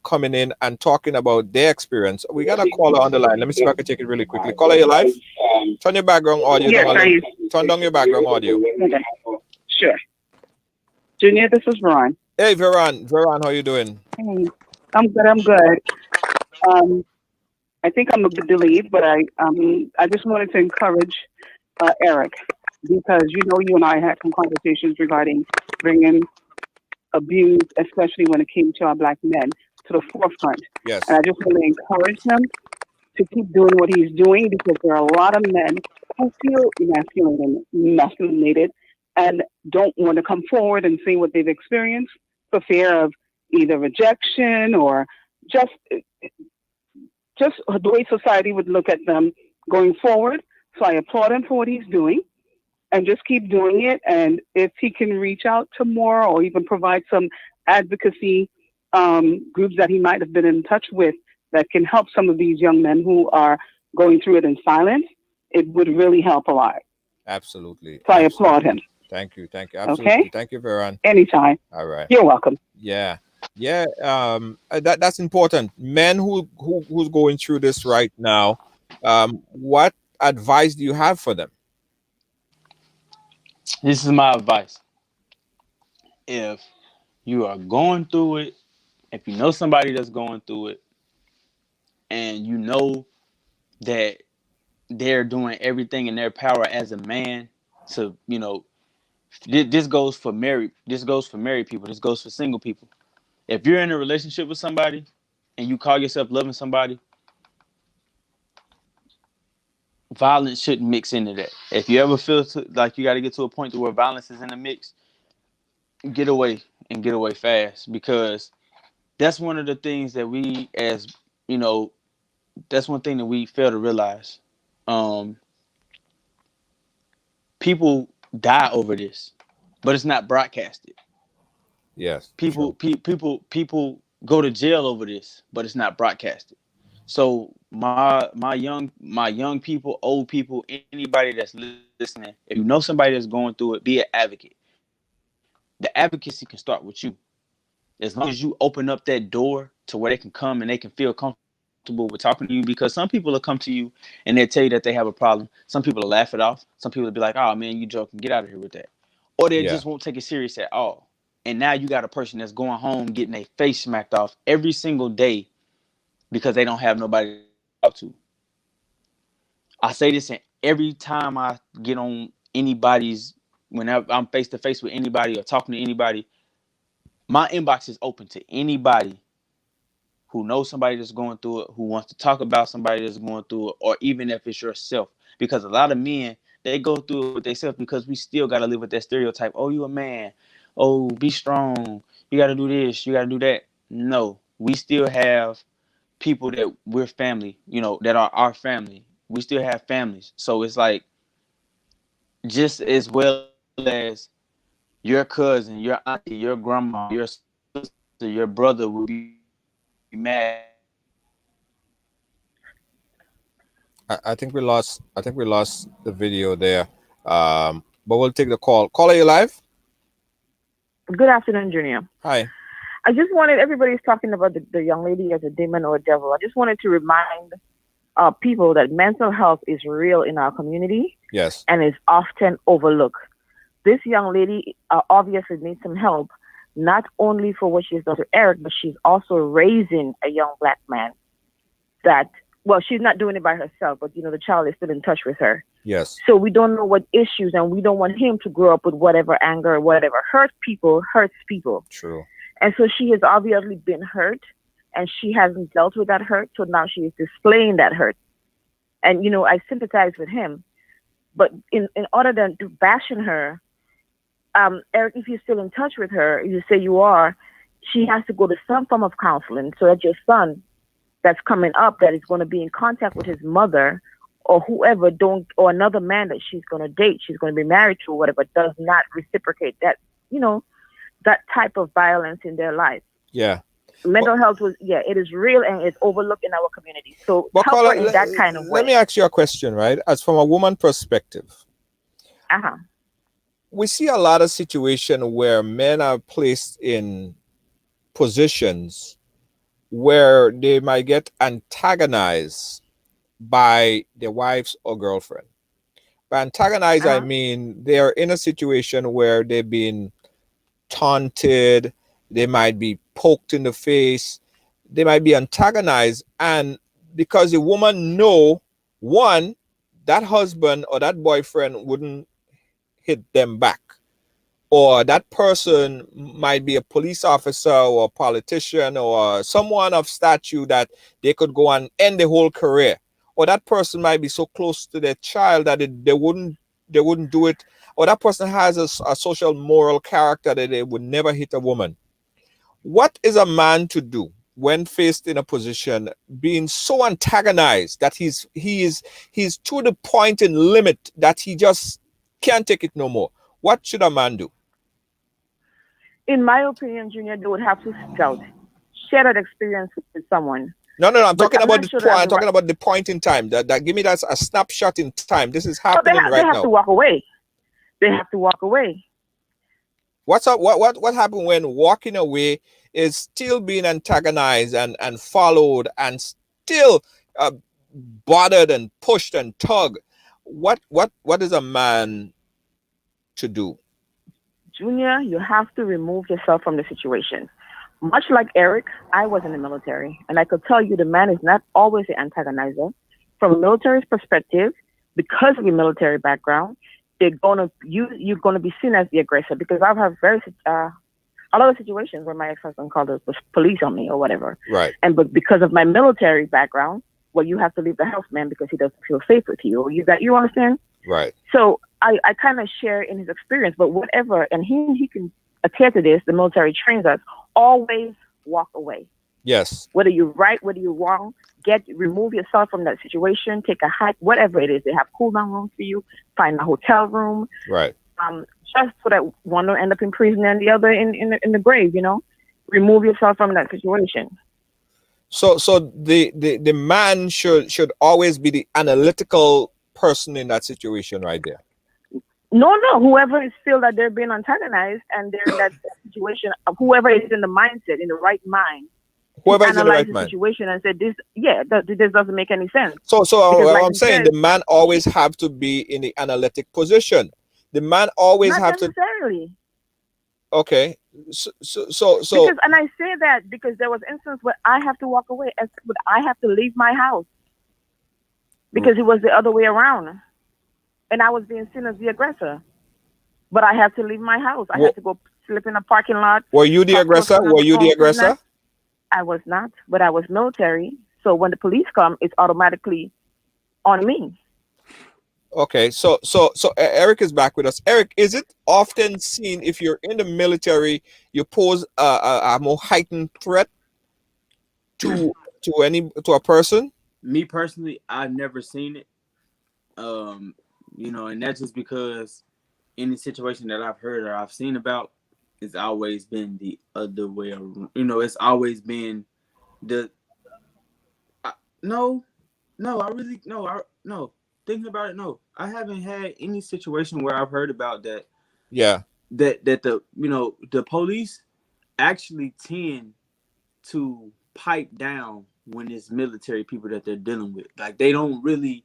coming in and talking about their experience. We got a caller on the line. Let me see if I can take it really quickly. Caller, you live? Turn your background audio Yes, down. Turn down your background audio. Okay. Sure. Junior, this is Ron. Hey, Veron, how you doing? Hey, I'm good. I'm good. Um, I think I'm a bit delayed, but I just wanted to encourage Eric because you and I had some conversations regarding bringing abuse, especially when it came to our black men, to the forefront. Yes. And I just want to encourage him to keep doing what he's doing because there are a lot of men who feel emasculated and don't want to come forward and say what they've experienced for fear of either rejection or just the way society would look at them going forward. So I applaud him for what he's doing and just keep doing it. And if he can reach out to more or even provide some advocacy groups that he might have been in touch with that can help some of these young men who are going through it in silence, it would really help a lot. Absolutely. So I applaud him. Thank you. Absolutely. Okay? Thank you, Veron. Anytime. All right. You're welcome. Yeah. Yeah. That's important. Men who's going through this right now, what advice do you have for them? This is my advice. If you are going through it, if you know somebody that's going through it, and you know that they're doing everything in their power as a man to, this goes for married people, this goes for single people. If you're in a relationship with somebody and you call yourself loving somebody, violence shouldn't mix into that. If you ever feel like you got to get to a point to where violence is in the mix, get away and get away fast, because that's one of the things that we, as that's one thing that we fail to realize. People die over this, but it's not broadcasted. Yes. People go to jail over this, but it's not broadcasted. So my young people, old people, anybody that's listening, if you know somebody that's going through it, be an advocate. The advocacy can start with you. As long as you open up that door to where they can come and they can feel comfortable with talking to you, because some people will come to you and they'll tell you that they have a problem. Some people will laugh it off. Some people will be like, "Oh man, you joking? Get out of here with that," or they Yeah. just won't take it serious at all. And now you got a person that's going home getting their face smacked off every single day because they don't have nobody to talk to. I say this, and every time I get on anybody's, whenever I'm face to face with anybody or talking to anybody, my inbox is open to anybody who knows somebody that's going through it, who wants to talk about somebody that's going through it, or even if it's yourself. Because a lot of men, they go through it with themselves because we still got to live with that stereotype. Oh, you a man. Oh, be strong. You got to do this. You got to do that. No, we still have people that we're family, that are our family. We still have families. So it's like, just as well as your cousin, your auntie, your grandma, your sister, your brother will be mad at you for doing something that you don't want to do. I think we lost. I think we lost the video there. But we'll take the call. Caller, you live? Good afternoon, Junior. Hi. I just wanted, everybody's talking about the young lady as a demon or a devil. I just wanted to remind people that mental health is real in our community. Yes. And is often overlooked. This young lady obviously needs some help, not only for what she's done to Eric, but she's also raising a young black man that, well, she's not doing it by herself, but the child is still in touch with her. Yes. So we don't know what issues, and we don't want him to grow up with whatever anger or whatever. Hurts people. True. And so she has obviously been hurt, and she hasn't dealt with that hurt. So now she is displaying that hurt. And, I sympathize with him. But in order to bashing her, Eric, if you're still in touch with her, you say you are, she has to go to some form of counseling so that your son that's coming up that is going to be in contact with his mother or whoever or another man that she's going to date, she's going to be married to or whatever, does not reciprocate that, that type of violence in their life. Yeah. Mental health it is real and it's overlooked in our community. So help her in that kind of way. Let me ask you a question, right? As from a woman perspective, we see a lot of situations where men are placed in positions where they might get antagonized by their wives or girlfriend. By antagonized, I mean they are in a situation where they've been taunted, they might be poked in the face, they might be antagonized, and because the woman know, one, that husband or that boyfriend wouldn't hit them back, or that person might be a police officer or a politician or someone of stature that they could go and end the whole career, or that person might be so close to their child that they wouldn't do it, or that person has a social moral character that they would never hit a woman. What is a man to do when faced in a position being so antagonized that he's to the point and limit that he just can't take it no more? What should a man do? In my opinion, Junior, they would have to share that experience with someone. No. I'm talking about the point. I'm talking about the point in time. That give me that a snapshot in time. This is happening right now. They have to walk away. They have to walk away. What's up? What happened when walking away is still being antagonized and followed and still bothered and pushed and tugged? What is a man to do? Junior, you have to remove yourself from the situation. Much like Eric, I was in the military, and I could tell you the man is not always the antagonizer. From a military's perspective, because of your military background, you're gonna be seen as the aggressor. Because I've had a lot of situations where my ex-husband called the police on me or whatever. Right. But because of my military background, well, you have to leave the house, man, because he doesn't feel safe with you. You understand? Right. So I kind of share in his experience, but whatever, and he can attest to this. The military trains us. Always walk away. Yes. Whether you're right, whether you're wrong, remove yourself from that situation. Take a hike, whatever it is. They have cool down rooms for you. Find a hotel room. Right. Just so that one will end up in prison and the other in the grave. Remove yourself from that situation. So the man should always be the analytical person in that situation right there. No. Whoever is feel that they're being antagonized and they're in that situation, whoever is in the mindset, in the right mind, whoever is in the right mind, situation and said this doesn't make any sense. So I'm saying the man always have to be in the analytic position. The man always not have necessarily. Okay. So because, and I say that because there was instance where I have to walk away, but I have to leave my house because it was the other way around. And I was being seen as the aggressor, but I had to leave my house. I had to go sleep in a parking lot. Were you the aggressor? I was not, but I was military. So when the police come, it's automatically on me. Okay, so Eric is back with us. Eric, is it often seen if you're in the military, you pose a more heightened threat to a person? Me personally, I've never seen it. And that's just because any situation that I've heard or I've seen about, it's always been the other way around. It's always been no. Thinking about it, no. I haven't had any situation where I've heard about that. Yeah. That the police actually tend to pipe down when it's military people that they're dealing with. Like they don't really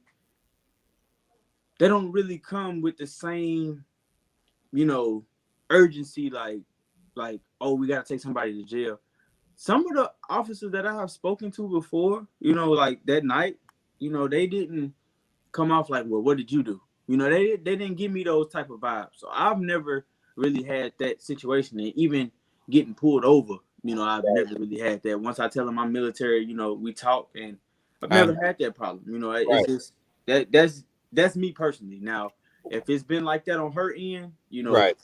come with the same, urgency like like, oh, we gotta take somebody to jail. Some of the officers that I have spoken to before, like that night, they didn't come off like, well, what did you do? They didn't give me those type of vibes. So I've never really had that situation, and even getting pulled over, I've never really had that. Once I tell them I'm military, we talk, and I've never had that problem. It's just that's me personally. Now, if it's been like that on her end, Right.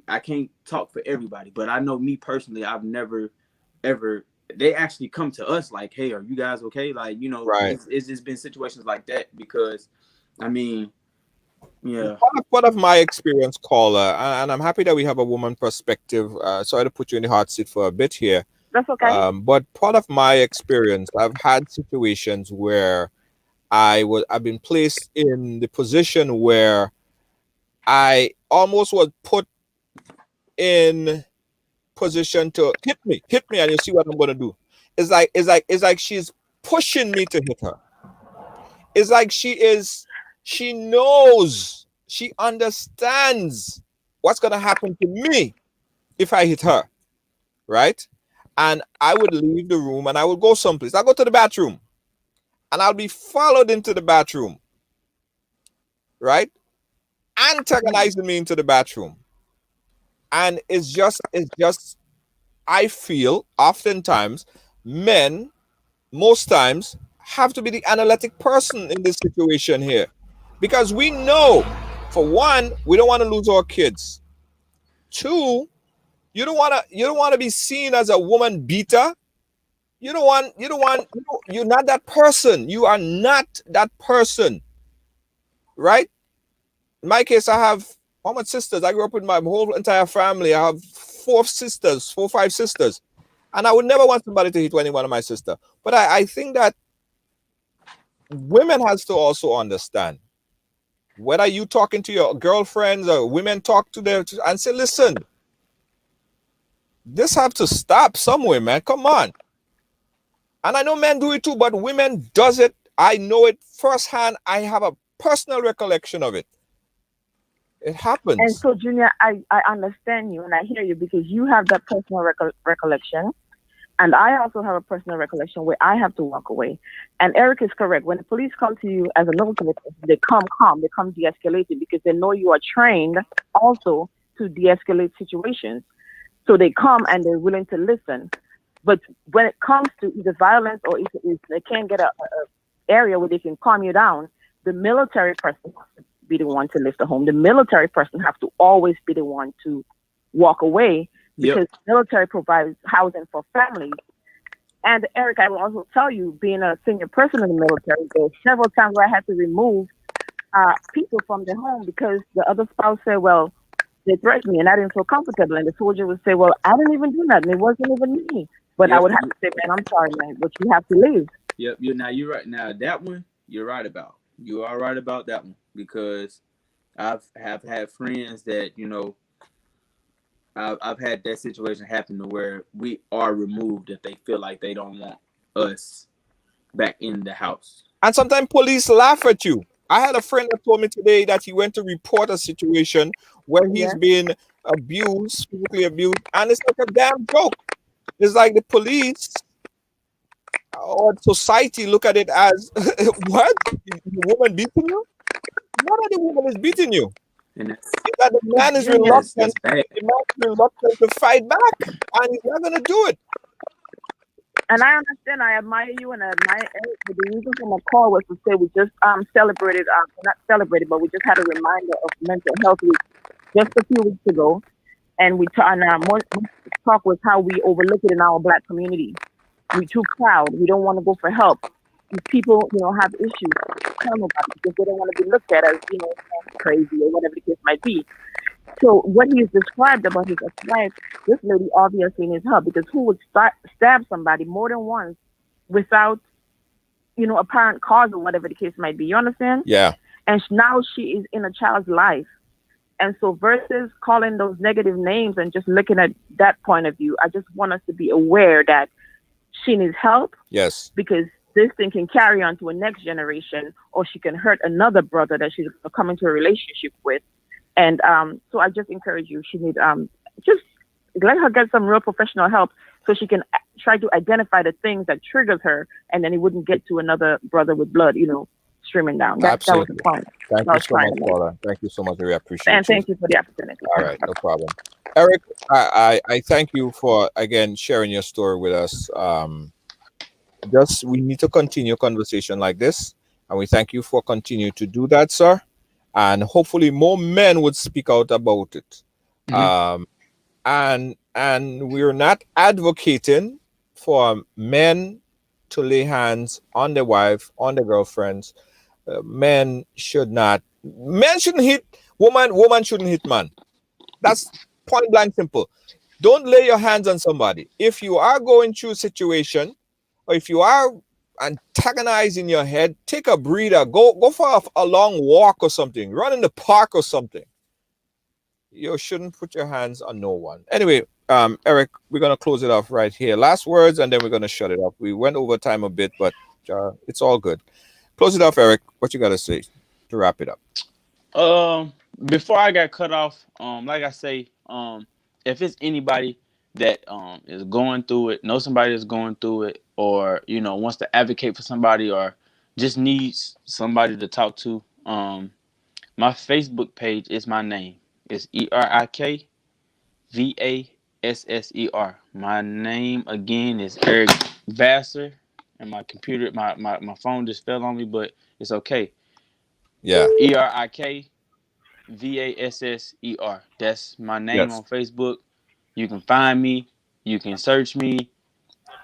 I can't talk for everybody, but I know me personally, I've never ever. They actually come to us like, "Hey, are you guys okay?" Like, Right. it's just been situations like that because, I mean, yeah, Part of my experience, caller, and I'm happy that we have a woman perspective. Sorry to put you in the hot seat for a bit here. That's okay. But part of my experience, I've had situations where I've been placed in the position where I almost was put in position to hit me, and you see what I'm gonna do. It's like she's pushing me to hit her. It's like she knows, she understands what's gonna happen to me if I hit her, right? And I would leave the room and I would go someplace. I'll go to the bathroom and I'll be followed into the bathroom, right? Antagonizing me into the bathroom. And it's just I feel oftentimes men, most times, have to be the analytic person in this situation here. Because we know, for one, we don't want to lose our kids. Two, you don't want to be seen as a woman beater. You're not that person. You are not that person, right? In my case, I have how much sisters? I grew up with my whole entire family. I have four, 5 sisters. And I would never want somebody to hit any one of my sister. But I think that women has to also understand, whether you talking to your girlfriends or women talk to them and say, listen, this have to stop somewhere, man. Come on. And I know men do it too, but women does it. I know it firsthand. I have a personal recollection of it. It And happens. so, Junior, I understand you and I hear you because you have that personal recollection. And I also have a personal recollection where I have to walk away. And Eric is correct. When the police come to you as a military person, they come calm, they come de-escalated because they know you are trained also to de-escalate situations. So they come and they're willing to listen. But when it comes to either violence or if they can't get a area where they can calm you down, the military person has to be the one to lift the home. The military person has to always be the one to walk away because the military provides housing for families. And Eric, I will also tell you, being a senior person in the military, there were several times where I had to remove people from their home because the other spouse said, well, they threatened me and I didn't feel comfortable. And the soldier would say, well, I didn't even do nothing. It wasn't even me. But I would have to say, man, I'm sorry, man, but you have to leave. Yep. You're right. Now that one, you're right about. You are right about that one because have had friends that I've had that situation happen to where we are removed if they feel like they don't want us back in the house. And sometimes police laugh at you. I had a friend that told me today that he went to report a situation where he's Yes. been abused, physically abused, and it's like a damn joke. It's like the police or society look at it as what? The woman beating you? What are the woman is beating you? And Is that the man is Junior, reluctant? that's bad. The man is reluctant to fight back, and he's not gonna do it. and I understand, I admire you and I admire Eric, but the reason for my call was to say we just celebrated, not celebrated, but we just had a reminder of Mental Health Week just a few weeks ago. And we talk, and our more talk was how we overlook it in our Black community. We're too proud. We don't want to go for help. These people, have issues. Tell them about it because they don't want to be looked at as, crazy or whatever the case might be. So what he's described about his ex-wife, this lady obviously needs help because who would stab somebody more than once without, apparent cause or whatever the case might be? You understand? Yeah. And now she is in a child's life. And so versus calling those negative names and just looking at that point of view, I just want us to be aware that she needs help. Yes. Because this thing can carry on to a next generation, or she can hurt another brother that she's come into a relationship with. And so I just encourage you. She needs just let her get some real professional help so she can try to identify the things that triggers her, and then it wouldn't get to another brother with blood, streaming down. That was the point. Thank you so much, Paula. Thank you so much. We appreciate and thank you for the opportunity. All right, no problem. Eric, I thank you for, again, sharing your story with us. We need to continue a conversation like this, and we thank you for continuing to do that, sir. And hopefully more men would speak out about it. And we're not advocating for men to lay hands on their wife, on their girlfriends. Men shouldn't hit woman shouldn't hit man. That's point blank simple. Don't lay your hands on somebody. If you are going through a situation, or if you are antagonizing your head, take a breather, go for a long walk or something, run in the park or something. You shouldn't put your hands on no one. Anyway, Eric, we're going to close it off right here. Last words, and then we're going to shut it up. We went over time a bit, but it's all good. Close it off, Eric. What you got to say to wrap it up? Before I got cut off, like I say, if it's anybody that is going through it, know somebody that's going through it, or wants to advocate for somebody, or just needs somebody to talk to, my Facebook page is my name. It's ErikVasser. My name again is Eric Vasser, and my computer, my phone just fell on me, but it's okay. Yeah. ErikVasser. That's my name on Facebook. You can find me. You can search me.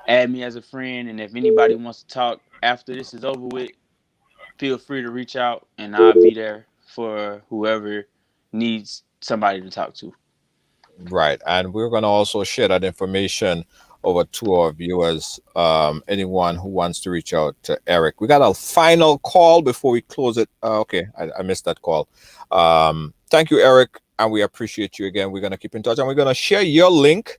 Add me as a friend. And if anybody wants to talk after this is over with, feel free to reach out, and I'll be there for whoever needs somebody to talk to. Right. And we're going to also share that information over to our viewers, anyone who wants to reach out to Eric. We got a final call before we close it. Okay, I missed that call. Thank you, Eric, and we appreciate you again. We're going to keep in touch, and we're going to share your link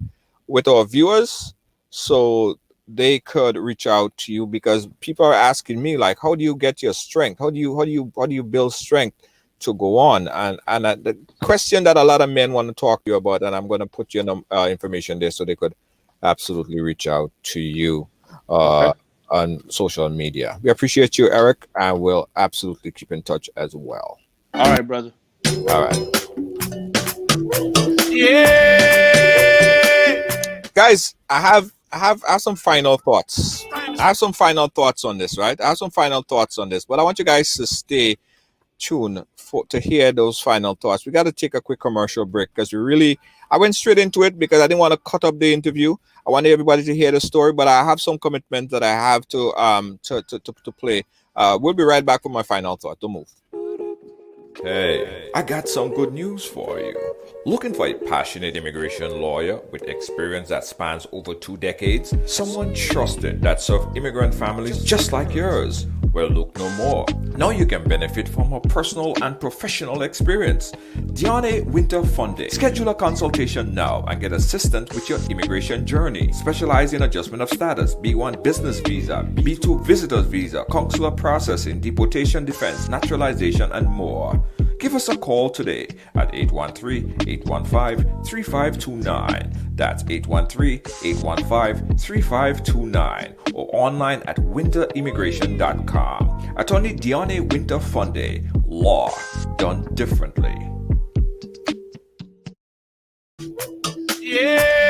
with our viewers so they could reach out to you, because people are asking me, like, how do you get your strength? How do you build strength to go on? And the question that a lot of men want to talk to you about, and I'm going to put your information there so they could absolutely reach out to you on social media. We appreciate you, Eric, and we'll absolutely keep in touch as well. All right, brother. All right. Yeah. Guys, I have some final thoughts. I have some final thoughts on this, right? I have some final thoughts on this, but I want you guys to stay tuned to hear those final thoughts. We got to take a quick commercial break, because I went straight into it because I didn't want to cut up the interview. I wanted everybody to hear the story, but I have some commitment that I have to play. We'll be right back for my final thought. Don't move. Hey, I got some good news for you. Looking for a passionate immigration lawyer with experience that spans over 2 decades? Someone trusted that served immigrant families just like yours? Well, look no more. Now you can benefit from her personal and professional experience. Diane Winter Funding. Schedule a consultation now and get assistance with your immigration journey. Specialize in adjustment of status, B1 business visa, B2 visitors visa, consular processing, deportation defense, naturalization, and more. Give us a call today at 813-815-3529. That's 813-815-3529, or online at winterimmigration.com. Attorney Diane Winter Funde. Law done differently. Yeah.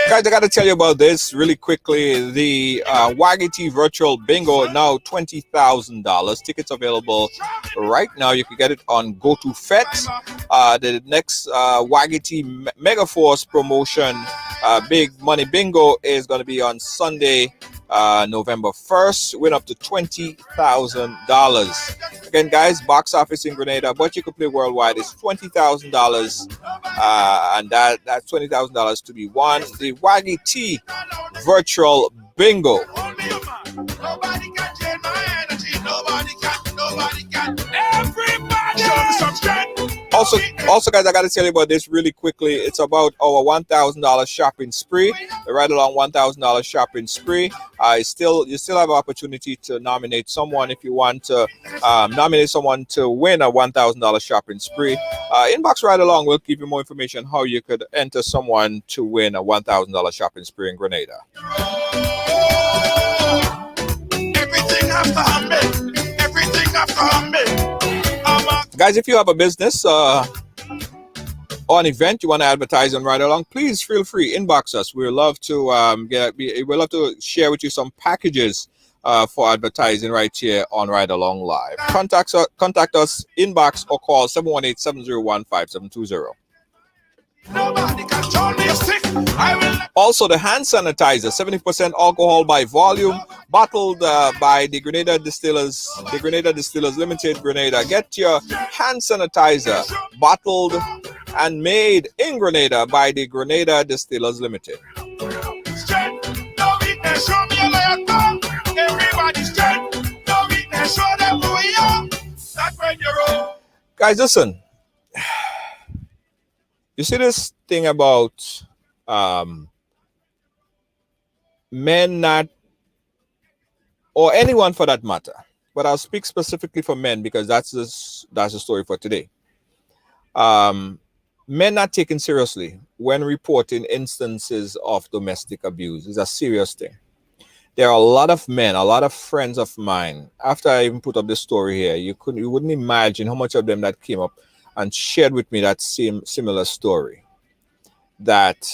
Guys, I got to tell you about this really quickly. The Waggy Virtual Bingo, now $20,000. Tickets available right now. You can get it on GoToFet. The next Waggy Megaforce promotion, Big Money Bingo, is going to be on Sunday, November 1st. Win up to $20,000. Again, guys, box office in Grenada, but you can play worldwide. It's $20,000, and that's $20,000 to be won. The Waggy T Virtual Bingo. Nobody can change my energy. Nobody can. Everybody. Show me some strength. Also, Also, guys, I got to tell you about this really quickly. It's about our $1,000 shopping spree. The Ride Along $1,000 shopping spree. You still have an opportunity to nominate someone if you want to nominate someone to win a $1,000 shopping spree. Inbox Ride Along will give you more information how you could enter someone to win a $1,000 shopping spree in Grenada. Everything after Hamid. Everything after Hamid. Guys, if you have a business or an event you want to advertise on Ride Along, please feel free, inbox us. We'd love to we'd love to share with you some packages for advertising right here on Ride Along Live. Contact us, inbox or call 718-701-5720. Nobody control me. Sick. I will. Also, the hand sanitizer, 70% alcohol by volume, bottled by the Grenada Distillers Limited, Grenada. Get your hand sanitizer bottled and made in Grenada by the Grenada Distillers Limited. Strength, no weakness. Show me a lion tongue. Everybody strength, no weakness. Show them who we are. That's when you're wrong. Guys, listen. You see this thing about men not, or anyone for that matter, but I'll speak specifically for men because that's the story for today. Men not taken seriously when reporting instances of domestic abuse is a serious thing. There are a lot of men, a lot of friends of mine. After I even put up this story here, you wouldn't imagine how much of them that came up and shared with me that same similar story. That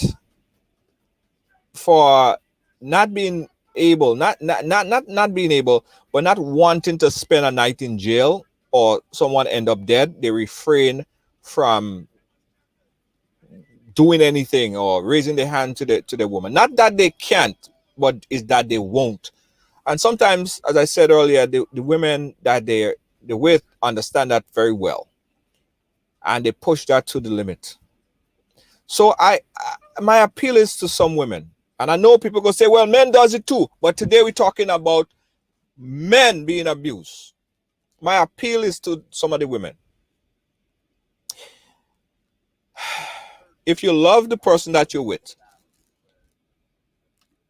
for not being able, not being able, but not wanting to spend a night in jail or someone end up dead, they refrain from doing anything or raising their hand to the woman. Not that they can't, but is that they won't. And sometimes, as I said earlier, the women that they're with understand that very well, and they push that to the limit. So my appeal is to some women, and I know people go say, well, men does it too, but today we're talking about men being abused. My appeal is to some of the women. If you love the person that you're with,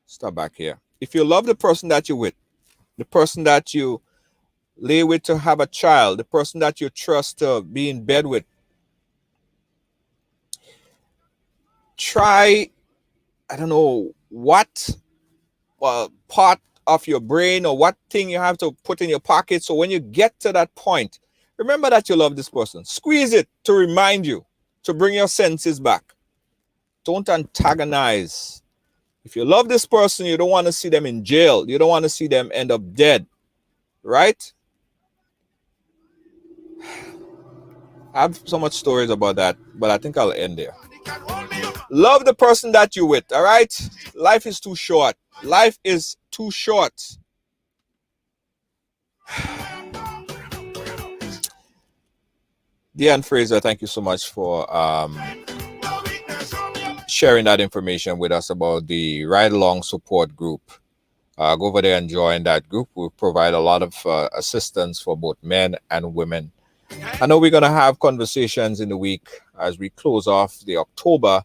stop back here. If you love the person that you're with, the person that you lay with to have a child, the person that you trust to be in bed with, try, I don't know what part of your brain or what thing you have to put in your pocket. So when you get to that point, remember that you love this person. Squeeze it to remind you, to bring your senses back. Don't antagonize. If you love this person, you don't want to see them in jail. You don't want to see them end up dead, right? I have so much stories about that, but I think I'll end there. Love the person that you're with, all right? Life is too short. Life is too short. Deanne Fraser, thank you so much for sharing that information with us about the Ride Along support group. Go over there and join that group. We provide a lot of assistance for both men and women. I know we're going to have conversations in the week as we close off the October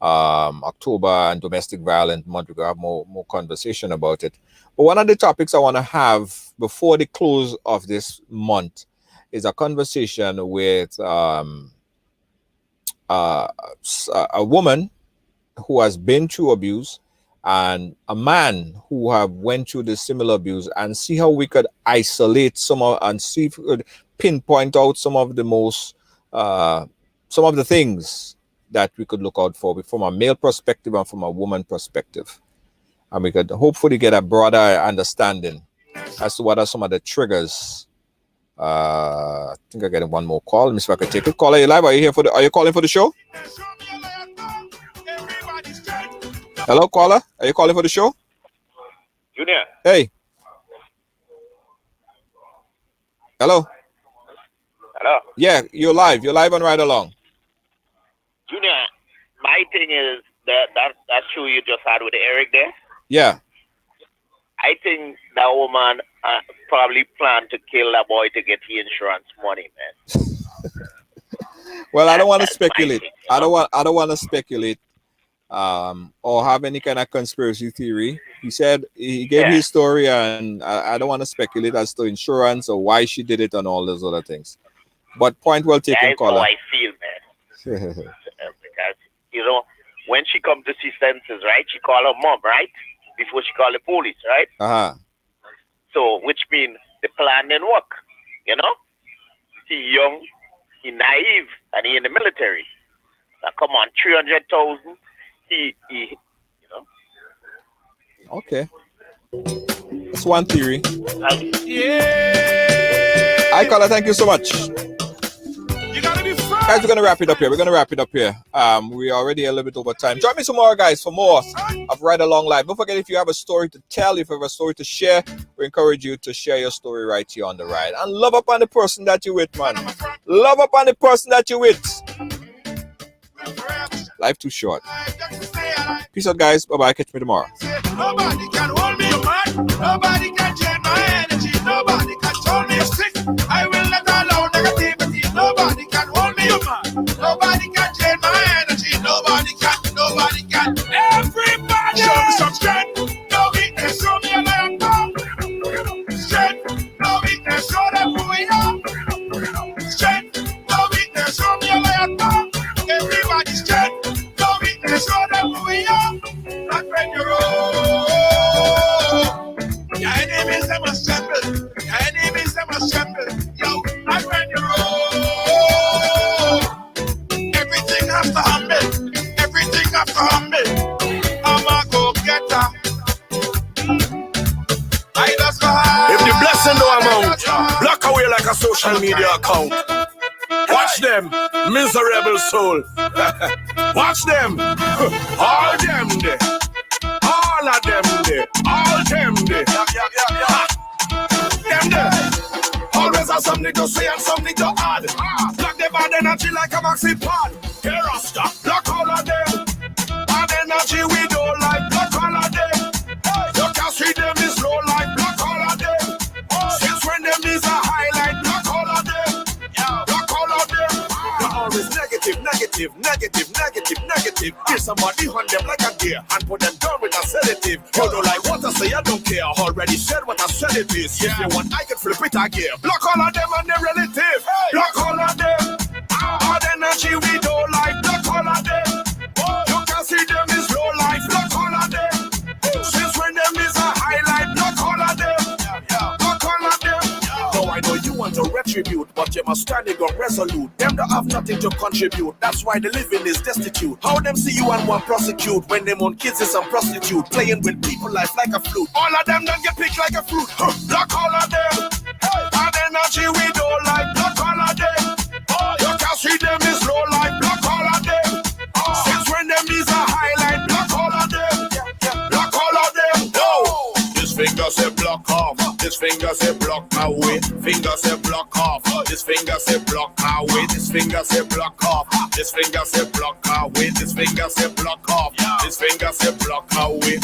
and domestic violence month. We're going to have more conversation about it. But one of the topics I want to have before the close of this month is a conversation with a woman who has been through abuse and a man who have went through the similar abuse, and see how we could isolate and see if we could pinpoint out some of the things that we could look out for from a male perspective and from a woman perspective. And we could hopefully get a broader understanding as to what are some of the triggers. I think I get one more call. Let me see if I can take it. Caller, are you live? Are you calling for the show? Hello, caller. Are you calling for the show? Junior. Hey. Hello. Hello. Yeah, you're live. You're live on Ride Along. Junior, my thing is that show you just had with Eric there. Yeah. I think that woman probably planned to kill that boy to get the insurance money, man. Well, I don't want to That's my speculate. thing, I don't want to speculate or have any kind of conspiracy theory. He said he gave Yeah. his story, and I don't want to speculate as to insurance or why she did it and all those other things. But point well That taken, is how caller. I feel, man. Because, when she come to see senses, right, she call her mom, right? Before she call the police, right? Uh-huh. So, which means the plan didn't work, He young, he naive, and he in the military. Now, come on, 300,000. He, Okay. That's one theory. Yeah. Hi, caller. Thank you so much. You gotta be firm. Guys, we're gonna wrap it up here. We're already a little bit over time. Join me some more, guys, for more of Ride Along Live. Don't forget, if you have a story to tell, if you have a story to share, we encourage you to share your story right here on the ride. And love up on the person that you with, man. Love up on the person that you with. Life too short. Peace out, guys. Bye-bye. Catch me tomorrow. Nobody can hold me, man. Nobody can change my energy. Nobody can tell me sick. I will let alone negativity. Nobody can hold me, man. Nobody can change my energy. Nobody can. Everybody show me some strength. No weakness, show me a lion come. Strength, no weakness, show them who we are. Strength, no weakness, show me a lion come. Everybody strength, no weakness, show them who we are. Not when you roll. Your enemies, they must tremble. Your enemies, they must tremble. Yo, not when you roll. Everything has to humble. Everything has to humble. I'm a go-getter. I just go high. If the blessing no amount, block away like a social media account. Watch them, miserable soul. Watch them, all them there, all of them there, all them there. Them there. Always have something to say and something to add. Block the bad energy like a maxi pad. Here Rasta, block all of them. Bad energy we don't like, block all of them. You can see them is low like, block all of them. Since when them is a highlight, block all of them. Block all of them. You're always negative. Give somebody on them like a gear and put them down with a sedative. You don't like what I say, I don't care. Already said what I said it is. If you want, I can flip it again. Block all of them and their relative. Block all of them. Hard energy we don't like. Block all of them. You can see them is low life. Block all of them. Since when them is a highlight. Block all of them. Block all of them. No, I know you want to retribute, but you must stand on resolute. Them don't have nothing to contribute. That's why the living is destitute. How them see you and want prosecute when them own kids is some prostitute playing with people life like a flute. All of them don't get picked like a fruit. Block all of them. Bad energy we don't like. Block all of them. You can see them is low life. Block all of them. Since when them is a highlight. Block all of them. Block all of them. No. This finger say block off. This finger say block my way. Finger say block off. This finger say block my way. This finger say block off. This finger say block my way. This finger say block off. This finger say block my way.